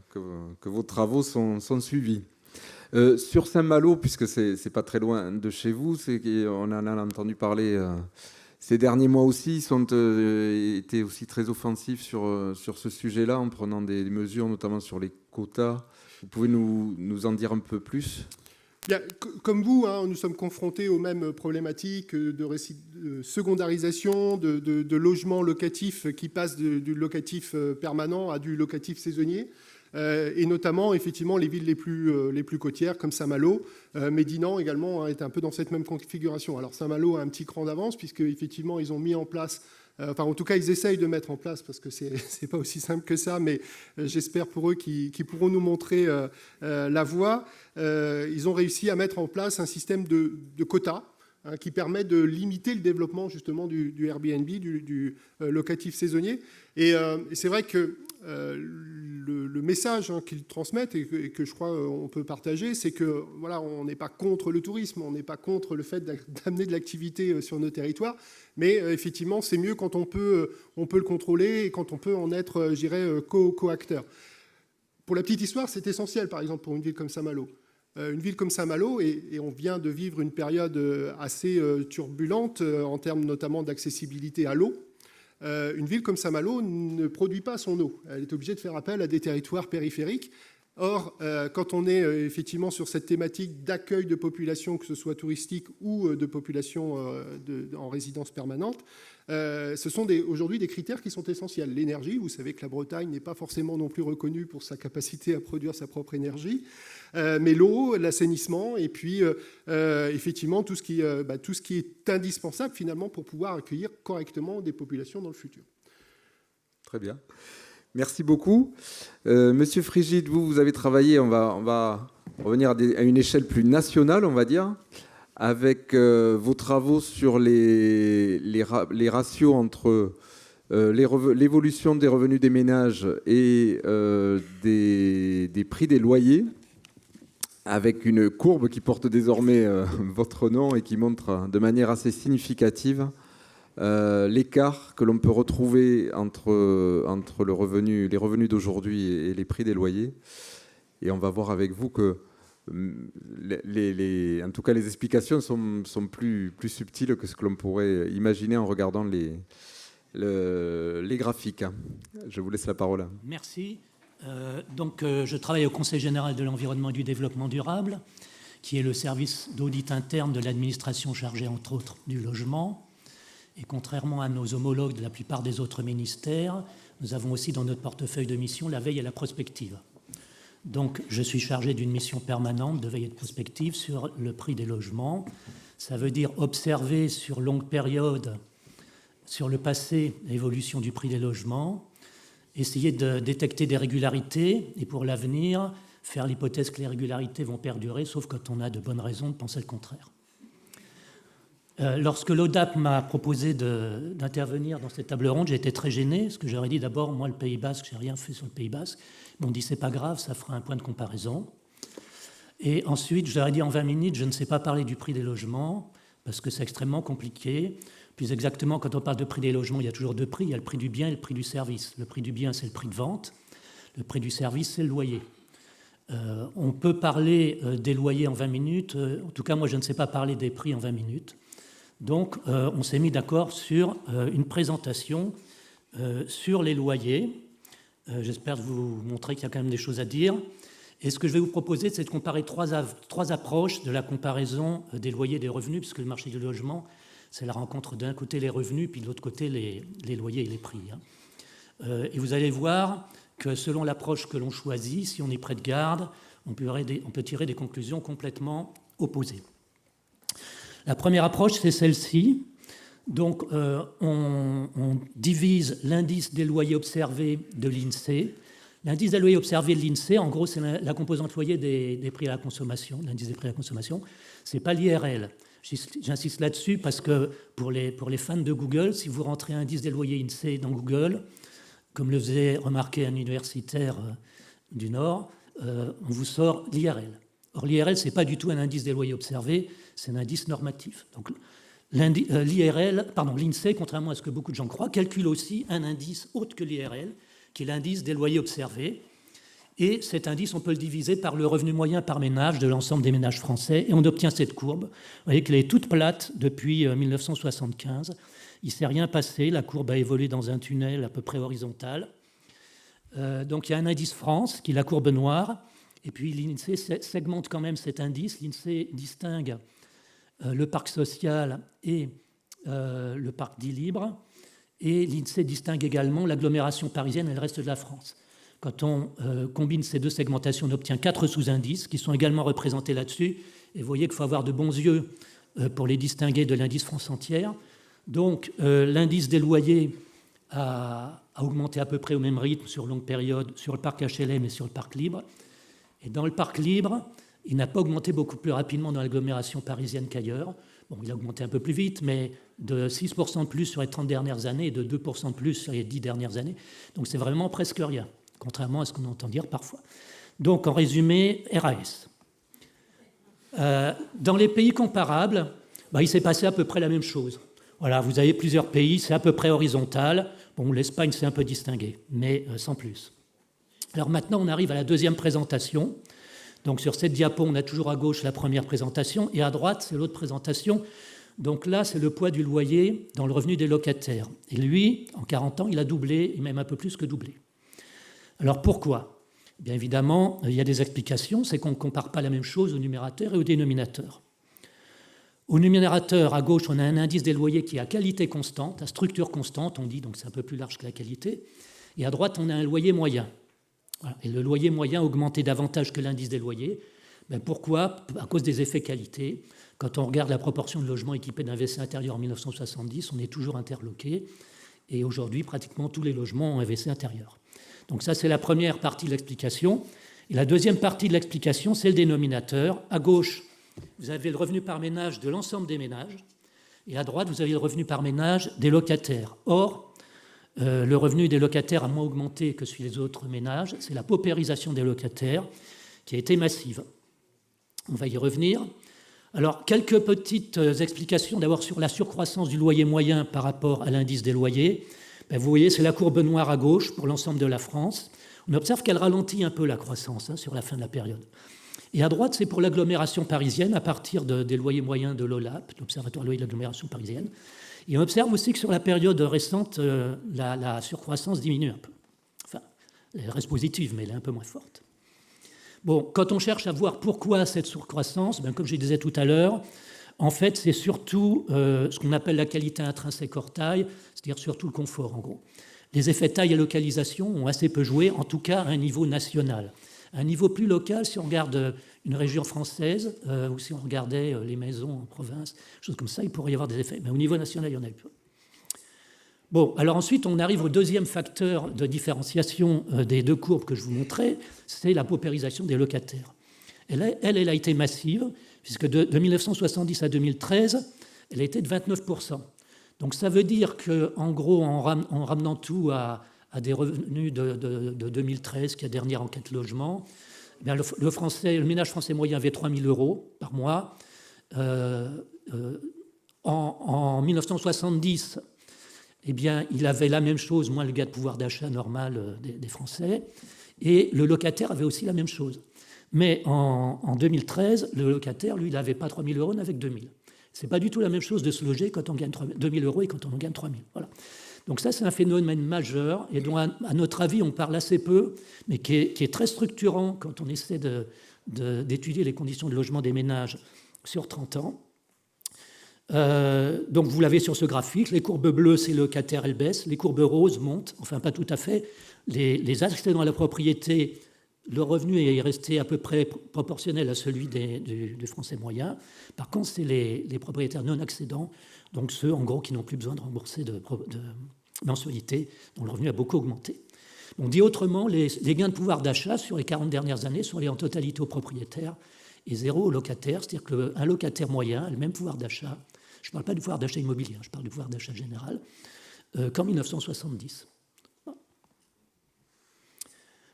S1: que vos travaux sont suivis. Sur Saint-Malo, puisque c'est pas très loin de chez vous, on en a entendu parler ces derniers mois aussi, ils ont été aussi très offensifs sur ce sujet-là, en prenant des mesures, notamment sur les quotas. Vous pouvez nous en dire un peu plus ?
S3: Bien, comme vous, nous sommes confrontés aux mêmes problématiques de secondarisation, de logements locatifs qui passent du locatif permanent à du locatif saisonnier. Et notamment, effectivement, les villes les plus côtières, comme Saint-Malo. Mais Dinan, également, est un peu dans cette même configuration. Alors, Saint-Malo a un petit cran d'avance, puisqu'effectivement, ils ont mis en place... Enfin, en tout cas, ils essayent de mettre en place, parce que c'est pas aussi simple que ça, mais j'espère pour eux qu'ils pourront nous montrer la voie. Ils ont réussi à mettre en place un système de quotas, qui permet de limiter le développement justement du Airbnb, du locatif saisonnier. Et c'est vrai que le message qu'ils transmettent et que je crois on peut partager, c'est que voilà, on n'est pas contre le tourisme, on n'est pas contre le fait d'amener de l'activité sur nos territoires, mais effectivement c'est mieux quand on peut le contrôler et quand on peut en être, je dirais, co-acteur. Pour la petite histoire, c'est essentiel, par exemple, pour une ville comme Saint-Malo. Une ville comme Saint-Malo, et on vient de vivre une période assez turbulente en termes notamment d'accessibilité à l'eau. Une ville comme Saint-Malo ne produit pas son eau. Elle est obligée de faire appel à des territoires périphériques. Or, quand on est effectivement sur cette thématique d'accueil de population, que ce soit touristique ou de population en résidence permanente, ce sont aujourd'hui des critères qui sont essentiels. L'énergie, vous savez que la Bretagne n'est pas forcément non plus reconnue pour sa capacité à produire sa propre énergie, mais l'eau, l'assainissement, et puis effectivement tout ce qui est indispensable finalement pour pouvoir accueillir correctement des populations dans le futur.
S1: Très bien. Merci beaucoup. Monsieur Frigide, vous avez travaillé, on va revenir à une échelle plus nationale, on va dire, avec vos travaux sur les ratios entre l'évolution des revenus des ménages et des prix des loyers, avec une courbe qui porte désormais votre nom et qui montre de manière assez significative l'écart que l'on peut retrouver entre les revenus d'aujourd'hui et les prix des loyers. Et on va voir avec vous que en tout cas, les explications sont plus subtiles que ce que l'on pourrait imaginer en regardant les graphiques. Je vous laisse la parole.
S4: Merci. Je travaille au Conseil général de l'environnement et du développement durable, qui est le service d'audit interne de l'administration chargée, entre autres, du logement. Et contrairement à nos homologues de la plupart des autres ministères, nous avons aussi dans notre portefeuille de mission la veille et la prospective. Donc, je suis chargé d'une mission permanente de veille et de prospective sur le prix des logements. Ça veut dire observer sur longue période, sur le passé, l'évolution du prix des logements, essayer de détecter des régularités et pour l'avenir, faire l'hypothèse que les régularités vont perdurer, sauf quand on a de bonnes raisons de penser le contraire. Lorsque l'ODAP m'a proposé d'intervenir dans cette table ronde, j'ai été très gêné, parce que j'aurais dit d'abord, moi, le Pays Basque, je n'ai rien fait sur le Pays Basque. Ils m'ont dit, c'est pas grave, ça fera un point de comparaison. Et ensuite, je leur ai dit en 20 minutes, je ne sais pas parler du prix des logements, parce que c'est extrêmement compliqué. Plus exactement, quand on parle de prix des logements, il y a toujours deux prix. Il y a le prix du bien et le prix du service. Le prix du bien, c'est le prix de vente. Le prix du service, c'est le loyer. On peut parler des loyers en 20 minutes. En tout cas, moi, je ne sais pas parler des prix en 20 minutes. Donc, on s'est mis d'accord sur une présentation sur les loyers. J'espère vous montrer qu'il y a quand même des choses à dire. Et ce que je vais vous proposer, c'est de comparer trois approches de la comparaison des loyers et des revenus, puisque le marché du logement, c'est la rencontre d'un côté les revenus, puis de l'autre côté les loyers et les prix. Et vous allez voir que selon l'approche que l'on choisit, si on est près de garde, on peut tirer des conclusions complètement opposées. La première approche, c'est celle-ci. Donc, on divise l'indice des loyers observés de l'INSEE. L'indice des loyers observés de l'INSEE, en gros, c'est la composante loyer des prix à la consommation, l'indice des prix à la consommation. Ce n'est pas l'IRL. J'insiste là-dessus parce que pour les fans de Google, si vous rentrez indice des loyers INSEE dans Google, comme le faisait remarquer un universitaire du Nord, on vous sort l'IRL. Or, l'IRL, ce n'est pas du tout un indice des loyers observés, c'est un indice normatif. Donc, l'INSEE, contrairement à ce que beaucoup de gens croient, calcule aussi un indice autre que l'IRL, qui est l'indice des loyers observés. Et cet indice, on peut le diviser par le revenu moyen par ménage de l'ensemble des ménages français, et on obtient cette courbe. Vous voyez qu'elle est toute plate depuis 1975. Il ne s'est rien passé, la courbe a évolué dans un tunnel à peu près horizontal. Donc il y a un indice France, qui est la courbe noire, et puis l'INSEE segmente quand même cet indice. L'INSEE distingue le parc social et le parc dit libre, et l'INSEE distingue également l'agglomération parisienne et le reste de la France. Quand on combine ces deux segmentations, on obtient 4 sous-indices qui sont également représentés là-dessus. Et vous voyez qu'il faut avoir de bons yeux pour les distinguer de l'indice France entière. Donc l'indice des loyers a augmenté à peu près au même rythme sur longue période sur le parc HLM et sur le parc libre. Et dans le parc libre, il n'a pas augmenté beaucoup plus rapidement dans l'agglomération parisienne qu'ailleurs. Bon, il a augmenté un peu plus vite, mais de 6% de plus sur les 30 dernières années et de 2% de plus sur les 10 dernières années. Donc c'est vraiment presque rien, contrairement à ce qu'on entend dire parfois. Donc en résumé, RAS. Dans les pays comparables, il s'est passé à peu près la même chose. Voilà, vous avez plusieurs pays, c'est à peu près horizontal. Bon, l'Espagne s'est un peu distinguée, mais sans plus. Alors maintenant, on arrive à la deuxième présentation. Donc sur cette diapo, on a toujours à gauche la première présentation et à droite, c'est l'autre présentation. Donc là, c'est le poids du loyer dans le revenu des locataires. Et lui, en 40 ans, il a doublé, et même un peu plus que doublé. Alors pourquoi ? Bien évidemment, il y a des explications, c'est qu'on ne compare pas la même chose au numérateur et au dénominateur. Au numérateur, à gauche, on a un indice des loyers qui est à qualité constante, à structure constante, on dit, donc c'est un peu plus large que la qualité. Et à droite, on a un loyer moyen. Voilà. Et le loyer moyen a augmenté davantage que l'indice des loyers. Pourquoi ? À cause des effets qualité. Quand on regarde la proportion de logements équipés d'un WC intérieur en 1970, on est toujours interloqué. Et aujourd'hui, pratiquement tous les logements ont un WC intérieur. Donc ça, c'est la première partie de l'explication. Et la deuxième partie de l'explication, c'est le dénominateur. À gauche, vous avez le revenu par ménage de l'ensemble des ménages. Et à droite, vous avez le revenu par ménage des locataires. Or, le revenu des locataires a moins augmenté que celui des autres ménages. C'est la paupérisation des locataires qui a été massive. On va y revenir. Alors, quelques petites explications d'abord sur la surcroissance du loyer moyen par rapport à l'indice des loyers. Vous voyez, c'est la courbe noire à gauche pour l'ensemble de la France. On observe qu'elle ralentit un peu la croissance sur la fin de la période. Et à droite, c'est pour l'agglomération parisienne, à partir des loyers moyens de l'OLAP, l'Observatoire loyer de l'agglomération parisienne. Et on observe aussi que sur la période récente, la surcroissance diminue un peu. Enfin, elle reste positive, mais elle est un peu moins forte. Bon, quand on cherche à voir pourquoi cette surcroissance, comme je disais tout à l'heure, en fait, c'est surtout ce qu'on appelle la qualité intrinsèque hors taille, c'est-à-dire surtout le confort, en gros. Les effets taille et localisation ont assez peu joué, en tout cas à un niveau national. À un niveau plus local, si on regarde une région française, ou si on regardait les maisons en province, choses comme ça, il pourrait y avoir des effets. Mais au niveau national, il y en a eu peu. Bon, alors ensuite, on arrive au deuxième facteur de différenciation des deux courbes que je vous montrais, c'est la paupérisation des locataires. Elle a été massive, puisque de 1970 à 2013, elle a été de 29%. Donc ça veut dire qu'en gros, en ramenant tout à des revenus de 2013, qui est la dernière enquête logement, eh bien le ménage français moyen avait 3 000 euros par mois. En 1970, eh bien, il avait la même chose, moins le gain de pouvoir d'achat normal des Français, et le locataire avait aussi la même chose. Mais en 2013, le locataire, lui, il n'avait pas 3 000 euros, il n'avait que 2 000. Ce n'est pas du tout la même chose de se loger quand on gagne 2 000 euros et quand on en gagne 3 000. Voilà. Donc ça, c'est un phénomène majeur et dont, à notre avis, on parle assez peu, mais qui est très structurant quand on essaie d'étudier les conditions de logement des ménages sur 30 ans. Donc vous l'avez sur ce graphique, les courbes bleues, c'est le locataire, elles baissent, les courbes roses montent, enfin pas tout à fait. Les accédants à la propriété, le revenu est resté à peu près proportionnel à celui du Français moyen. Par contre, c'est les propriétaires non accédants, donc ceux en gros qui n'ont plus besoin de rembourser de mensualité, dont le revenu a beaucoup augmenté. On dit autrement, les gains de pouvoir d'achat sur les 40 dernières années sont allés en totalité aux propriétaires et zéro aux locataires, c'est-à-dire qu'un locataire moyen a le même pouvoir d'achat. Je ne parle pas du pouvoir d'achat immobilier, je parle du pouvoir d'achat général, qu'en 1970.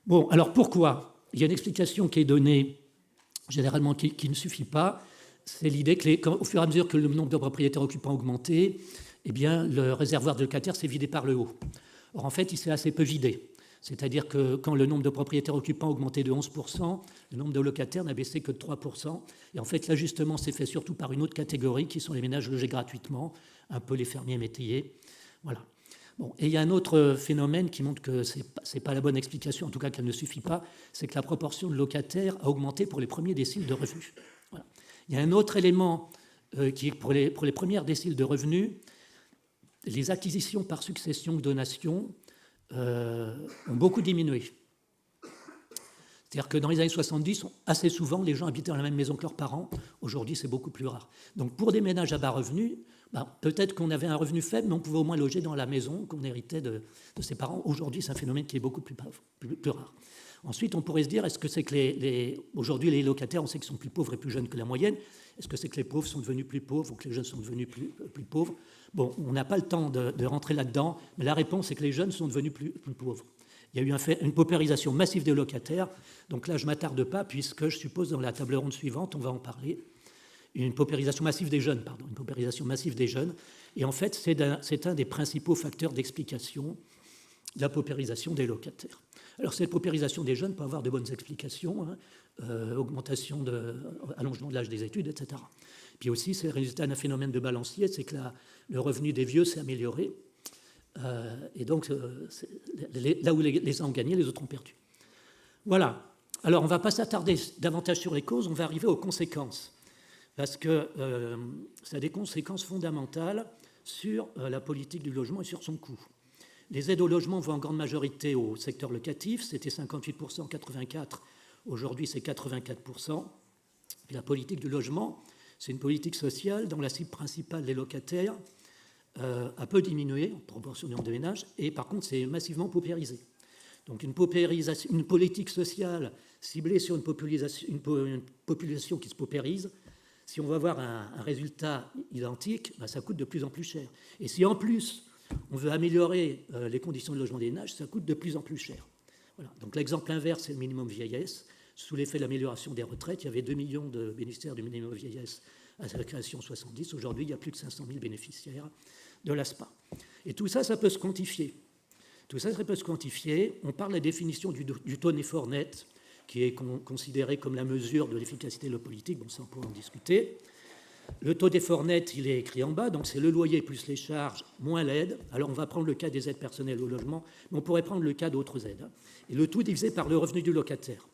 S4: Bon, alors pourquoi ? Il y a une explication qui est donnée, généralement qui ne suffit pas. C'est l'idée qu'au fur et à mesure que le nombre de propriétaires occupants a augmenté, eh bien, le réservoir de locataires s'est vidé par le haut. Or, en fait, il s'est assez peu vidé. C'est-à-dire que quand le nombre de propriétaires occupants a augmenté de 11%, le nombre de locataires n'a baissé que de 3%. Et en fait, l'ajustement s'est fait surtout par une autre catégorie, qui sont les ménages logés gratuitement, un peu les fermiers métayers. Voilà. Bon, et il y a un autre phénomène qui montre que ce n'est pas la bonne explication, en tout cas qu'elle ne suffit pas, c'est que la proportion de locataires a augmenté pour les premiers déciles de revenus. Voilà. Il y a un autre élément qui est pour les premières déciles de revenus, les acquisitions par succession ou donation ont beaucoup diminué. C'est-à-dire que dans les années 70, assez souvent, les gens habitaient dans la même maison que leurs parents. Aujourd'hui, c'est beaucoup plus rare. Donc pour des ménages à bas revenus, peut-être qu'on avait un revenu faible, mais on pouvait au moins loger dans la maison qu'on héritait de ses parents. Aujourd'hui, c'est un phénomène qui est beaucoup plus rare. Ensuite, on pourrait se dire, est-ce que c'est que aujourd'hui, les locataires, on sait qu'ils sont plus pauvres et plus jeunes que la moyenne. Est-ce que c'est que les pauvres sont devenus plus pauvres ou que les jeunes sont devenus plus pauvres ? Bon, on n'a pas le temps de rentrer là-dedans, mais la réponse, c'est que les jeunes sont devenus plus pauvres. Il y a eu une paupérisation massive des locataires. Donc là, je ne m'attarde pas, puisque je suppose dans la table ronde suivante, on va en parler. Une paupérisation massive des jeunes, pardon. Une paupérisation massive des jeunes. Et en fait, c'est un des principaux facteurs d'explication de la paupérisation des locataires. Alors, cette paupérisation des jeunes peut avoir de bonnes explications, augmentation, allongement de l'âge des études, etc. Puis aussi, c'est le résultat d'un phénomène de balancier, c'est que le revenu des vieux s'est amélioré. Et donc, là où les uns ont gagné, les autres ont perdu. Voilà. Alors, on ne va pas s'attarder davantage sur les causes, on va arriver aux conséquences. Parce que ça a des conséquences fondamentales sur la politique du logement et sur son coût. Les aides au logement vont en grande majorité au secteur locatif, c'était 58% en 1984, aujourd'hui c'est 84%. Et la politique du logement, c'est une politique sociale dont la cible principale des locataires a peu diminué en proportion du nombre de ménages, et par contre c'est massivement paupérisé. Donc une politique sociale ciblée sur une population qui se paupérise, si on va avoir un résultat identique, ben ça coûte de plus en plus cher. Et si en plus on veut améliorer les conditions de logement des ménages, ça coûte de plus en plus cher. Voilà. Donc l'exemple inverse, c'est le minimum vieillesse. Sous l'effet de l'amélioration des retraites, il y avait 2 millions de bénéficiaires du minimum vieillesse à sa création en 70. Aujourd'hui, il y a plus de 500 000 bénéficiaires de l'ASPA. Et tout ça, ça peut se quantifier. Tout ça, ça peut se quantifier. On parle de la définition du taux d'effort net, qui est considéré comme la mesure de l'efficacité de la politique. Bon, ça, on pourra en discuter. Le taux d'effort net, il est écrit en bas, donc c'est le loyer plus les charges moins l'aide. Alors, on va prendre le cas des aides personnelles au logement, mais on pourrait prendre le cas d'autres aides. Et le tout divisé par le revenu du locataire.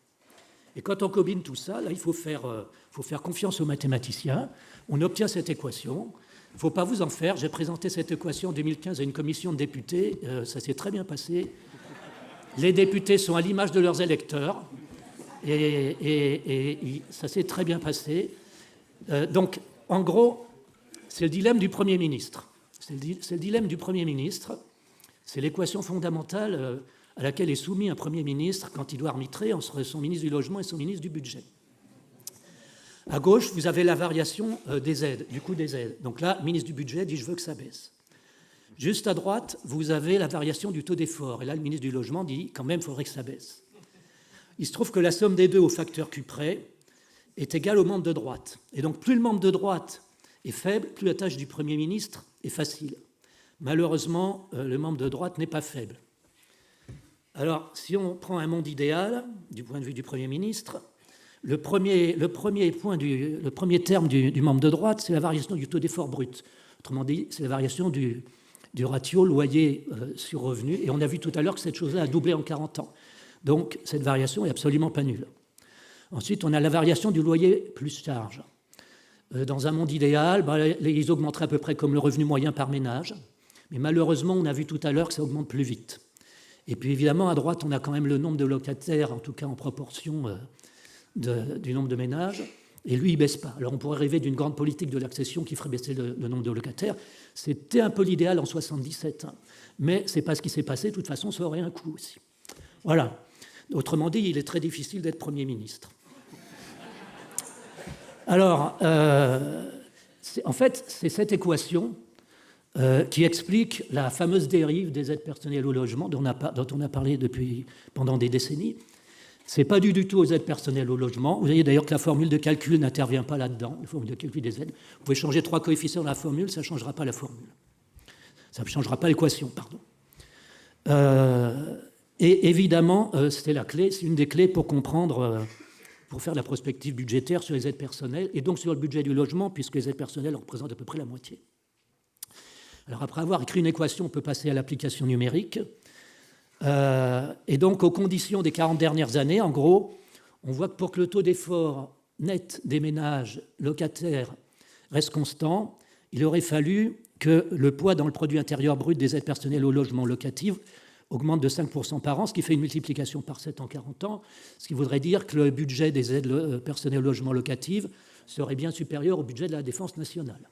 S4: Et quand on combine tout ça, là, il faut faire confiance aux mathématiciens. On obtient cette équation. Il ne faut pas vous en faire. J'ai présenté cette équation en 2015 à une commission de députés. Ça s'est très bien passé. Les députés sont à l'image de leurs électeurs. Et ça s'est très bien passé. Donc, en gros, c'est le dilemme du Premier ministre. C'est le dilemme du Premier ministre. C'est l'équation fondamentale à laquelle est soumis un Premier ministre quand il doit arbitrer entre son ministre du Logement et son ministre du Budget. À gauche, vous avez la variation des aides, du coût des aides. Donc là, le ministre du Budget dit « je veux que ça baisse ». Juste à droite, vous avez la variation du taux d'effort. Et là, le ministre du Logement dit « quand même, il faudrait que ça baisse ». Il se trouve que la somme des deux au facteur Q près est égale au membre de droite. Et donc, plus le membre de droite est faible, plus la tâche du Premier ministre est facile. Malheureusement, le membre de droite n'est pas faible. Alors, si on prend un monde idéal, du point de vue du Premier ministre, le premier terme du membre de droite, c'est la variation du taux d'effort brut. Autrement dit, c'est la variation du ratio loyer sur revenu. Et on a vu tout à l'heure que cette chose-là a doublé en 40 ans. Donc, cette variation est absolument pas nulle. Ensuite, on a la variation du loyer plus charge. Dans un monde idéal, ils augmenteraient à peu près comme le revenu moyen par ménage. Mais malheureusement, on a vu tout à l'heure que ça augmente plus vite. Et puis évidemment, à droite, on a quand même le nombre de locataires, en tout cas en proportion du nombre de ménages, et lui, il ne baisse pas. Alors on pourrait rêver d'une grande politique de l'accession qui ferait baisser le nombre de locataires. C'était un peu l'idéal en 1977, hein. Mais ce n'est pas ce qui s'est passé. De toute façon, ça aurait un coût aussi. Voilà. Autrement dit, il est très difficile d'être Premier ministre. Alors, en fait, c'est cette équation qui explique la fameuse dérive des aides personnelles au logement dont on a parlé pendant des décennies. Ce n'est pas dû du tout aux aides personnelles au logement. Vous voyez d'ailleurs que la formule de calcul n'intervient pas là-dedans, la formule de calcul des aides. Vous pouvez changer 3 coefficients dans la formule, ça ne changera pas la formule. Ça ne changera pas l'équation, pardon. Et évidemment, c'est la clé, c'est une des clés pour comprendre, pour faire la prospective budgétaire sur les aides personnelles, et donc sur le budget du logement, puisque les aides personnelles représentent à peu près la moitié. Alors après avoir écrit une équation, on peut passer à l'application numérique. Et donc, aux conditions des 40 dernières années, en gros, on voit que pour que le taux d'effort net des ménages locataires reste constant, il aurait fallu que le poids dans le produit intérieur brut des aides personnelles au logement locatif augmente de 5% par an, ce qui fait une multiplication par 7 en 40 ans, ce qui voudrait dire que le budget des aides personnelles au logement locatif serait bien supérieur au budget de la défense nationale.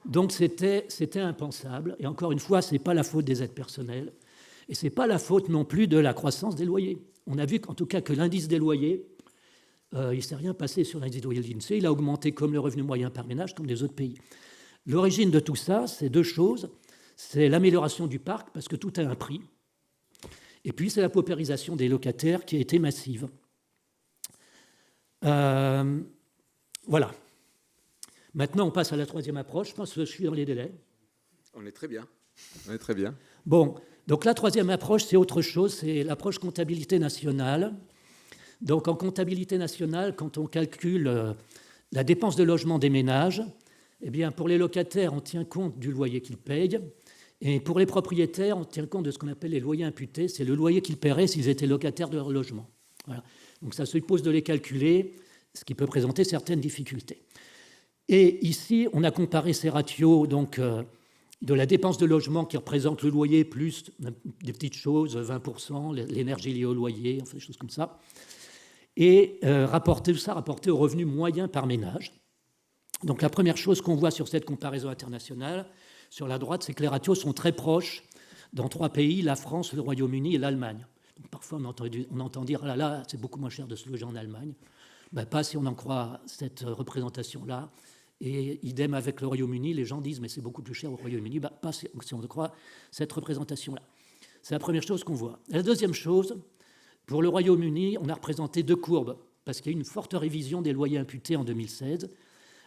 S4: Donc c'était impensable. Et encore une fois, ce n'est pas la faute des aides personnelles. Et ce n'est pas la faute non plus de la croissance des loyers. On a vu qu'en tout cas que l'indice des loyers, il ne s'est rien passé sur l'indice des loyers de l'INSEE. Il a augmenté comme le revenu moyen par ménage, comme les autres pays. L'origine de tout ça, c'est 2 choses. C'est l'amélioration du parc, parce que tout a un prix. Et puis, c'est la paupérisation des locataires qui a été massive. Voilà. Maintenant, on passe à la 3e approche. Je pense que je suis dans les délais.
S1: On est très bien. On est très bien.
S4: Bon, donc la 3e approche, c'est autre chose. C'est l'approche comptabilité nationale. Donc, en comptabilité nationale, quand on calcule la dépense de logement des ménages, eh bien, pour les locataires, on tient compte du loyer qu'ils payent. Et pour les propriétaires, on tient compte de ce qu'on appelle les loyers imputés. C'est le loyer qu'ils paieraient s'ils étaient locataires de leur logement. Voilà. Donc ça suppose de les calculer, ce qui peut présenter certaines difficultés. Et ici, on a comparé ces ratios donc, de la dépense de logement qui représente le loyer plus des petites choses, 20%, l'énergie liée au loyer, enfin des choses comme ça, et rapporter au revenu moyen par ménage. Donc la première chose qu'on voit sur cette comparaison internationale, sur la droite, c'est que les ratios sont très proches dans 3 pays, la France, le Royaume-Uni et l'Allemagne. Donc, parfois, on entend dire « Ah là, c'est beaucoup moins cher de se loger en Allemagne ». Ben, pas si on en croit cette représentation-là. Et idem avec le Royaume-Uni, les gens disent « Mais c'est beaucoup plus cher au Royaume-Uni ». Ben, pas si on croit cette représentation-là. C'est la première chose qu'on voit. La deuxième chose, pour le Royaume-Uni, on a représenté 2 courbes, parce qu'il y a eu une forte révision des loyers imputés en 2016.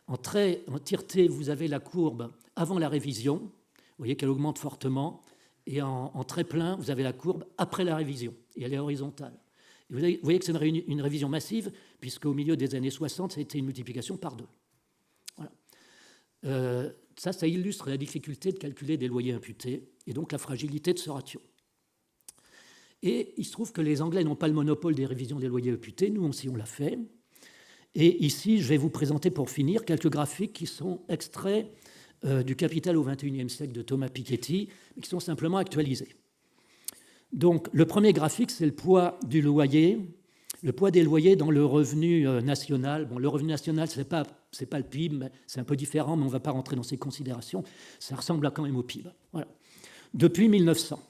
S4: En tiers T, vous avez la courbe avant la révision, vous voyez qu'elle augmente fortement, et en trait plein, vous avez la courbe après la révision, et elle est horizontale. Et vous voyez que c'est une révision massive, puisqu'au milieu des années 60, ça a été une multiplication par 2. Voilà. Ça illustre la difficulté de calculer des loyers imputés, et donc la fragilité de ce ratio. Et il se trouve que les Anglais n'ont pas le monopole des révisions des loyers imputés, nous aussi on l'a fait. Et ici, je vais vous présenter pour finir quelques graphiques qui sont extraits du Capital au XXIe siècle de Thomas Piketty, mais qui sont simplement actualisés. Donc, le premier graphique, c'est le poids du loyer, le poids des loyers dans le revenu national. Bon, le revenu national, c'est pas le PIB, c'est un peu différent, mais on ne va pas rentrer dans ces considérations. Ça ressemble quand même au PIB. Voilà. Depuis 1900.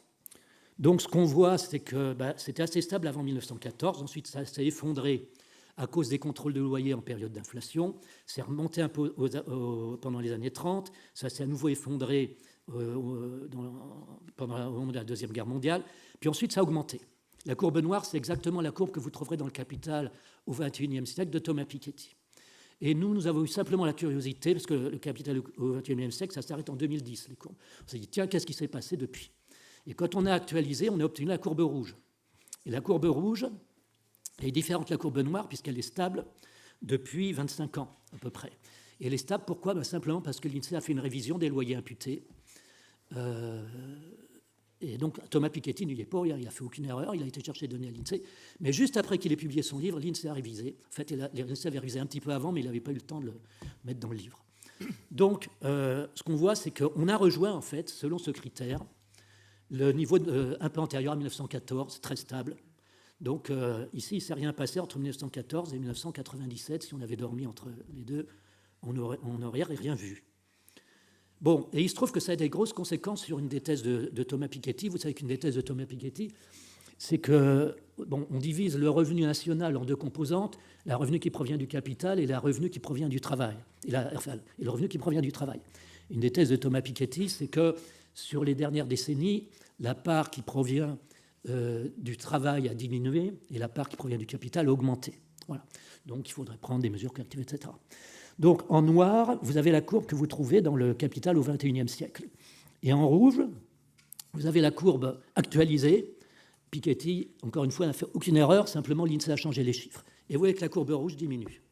S4: Donc, ce qu'on voit, c'est que c'était assez stable avant 1914. Ensuite, ça s'est effondré à cause des contrôles de loyer en période d'inflation. C'est remonté un peu pendant les années 30. Ça s'est à nouveau effondré pendant au moment de la Deuxième Guerre mondiale. Puis ensuite, ça a augmenté. La courbe noire, c'est exactement la courbe que vous trouverez dans le Capital au XXIe siècle de Thomas Piketty. Et nous avons eu simplement la curiosité, parce que le Capital au XXIe siècle, ça s'arrête en 2010, les courbes. On s'est dit, tiens, qu'est-ce qui s'est passé depuis ? Et quand on a actualisé, on a obtenu la courbe rouge. Et la courbe rouge est différente de la courbe noire puisqu'elle est stable depuis 25 ans à peu près. Et elle est stable, pourquoi ? Simplement parce que l'INSEE a fait une révision des loyers imputés. Et donc Thomas Piketty n'y est pas, il n'a fait aucune erreur, il a été chercher des données à l'INSEE. Mais juste après qu'il ait publié son livre, l'INSEE a révisé. En fait, l'INSEE avait révisé un petit peu avant, mais il n'avait pas eu le temps de le mettre dans le livre. Donc, ce qu'on voit, c'est qu'on a rejoint, en fait, selon ce critère, le niveau un peu antérieur à 1914, très stable. Donc ici, il ne s'est rien passé entre 1914 et 1997. Si on avait dormi entre les deux, on n'aurait rien vu. Bon, et il se trouve que ça a des grosses conséquences sur une des thèses de Thomas Piketty. Vous savez qu'une des thèses de Thomas Piketty, c'est que on divise le revenu national en 2 composantes, le revenu qui provient du capital et le revenu qui provient du travail. Et le revenu qui provient du travail. Une des thèses de Thomas Piketty, c'est que sur les dernières décennies, la part qui provient du travail a diminué et la part qui provient du capital a augmenté. Voilà. Donc il faudrait prendre des mesures correctives, etc. Donc en noir, vous avez la courbe que vous trouvez dans le Capital au XXIe siècle. Et en rouge, vous avez la courbe actualisée. Piketty, encore une fois, n'a fait aucune erreur, simplement l'INSEE a changé les chiffres. Et vous voyez que la courbe rouge diminue.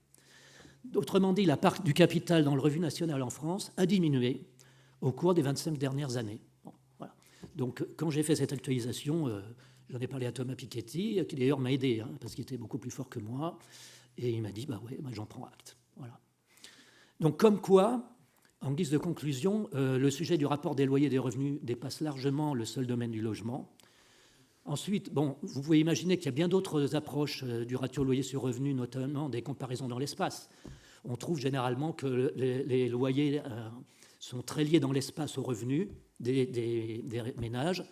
S4: Autrement dit, la part du capital dans le revenu national en France a diminué au cours des 25 dernières années. Bon, voilà. Donc, quand j'ai fait cette actualisation, j'en ai parlé à Thomas Piketty, qui d'ailleurs m'a aidé, parce qu'il était beaucoup plus fort que moi, et il m'a dit, j'en prends acte. Voilà. Donc, comme quoi, en guise de conclusion, le sujet du rapport des loyers et des revenus dépasse largement le seul domaine du logement. Ensuite, vous pouvez imaginer qu'il y a bien d'autres approches du ratio loyer sur revenu, notamment des comparaisons dans l'espace. On trouve généralement que les loyers sont très liés dans l'espace aux revenus des ménages,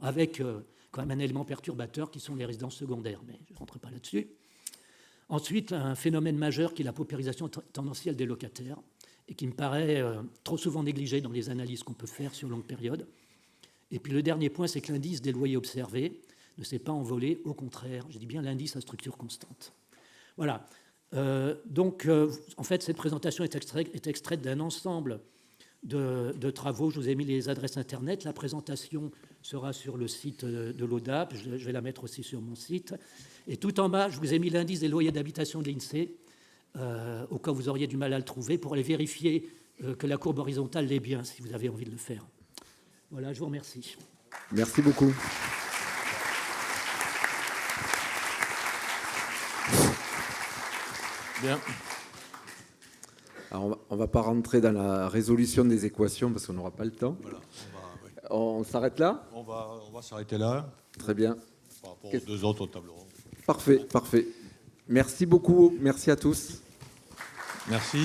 S4: avec quand même un élément perturbateur qui sont les résidences secondaires, mais je ne rentre pas là-dessus. Ensuite, un phénomène majeur qui est la paupérisation tendancielle des locataires et qui me paraît trop souvent négligé dans les analyses qu'on peut faire sur longue période. Et puis le dernier point, c'est que l'indice des loyers observés ne s'est pas envolé, au contraire, je dis bien l'indice à structure constante. Voilà. En fait, cette présentation est extraite d'un ensemble de travaux. Je vous ai mis les adresses Internet. La présentation sera sur le site de l'ODAP. Je vais la mettre aussi sur mon site. Et tout en bas, je vous ai mis l'indice des loyers d'habitation de l'INSEE, au cas où vous auriez du mal à le trouver, pour aller vérifier que la courbe horizontale l'est bien, si vous avez envie de le faire. Voilà, je vous remercie.
S1: Merci beaucoup.
S5: Bien.
S1: Alors, on ne va pas rentrer dans la résolution des équations parce qu'on n'aura pas le temps.
S5: Voilà,
S1: On s'arrête là ?
S5: on va s'arrêter là.
S1: Très bien.
S5: Par rapport aux 2 autres tables rondes.
S1: Parfait, parfait. Merci beaucoup. Merci à tous.
S5: Merci.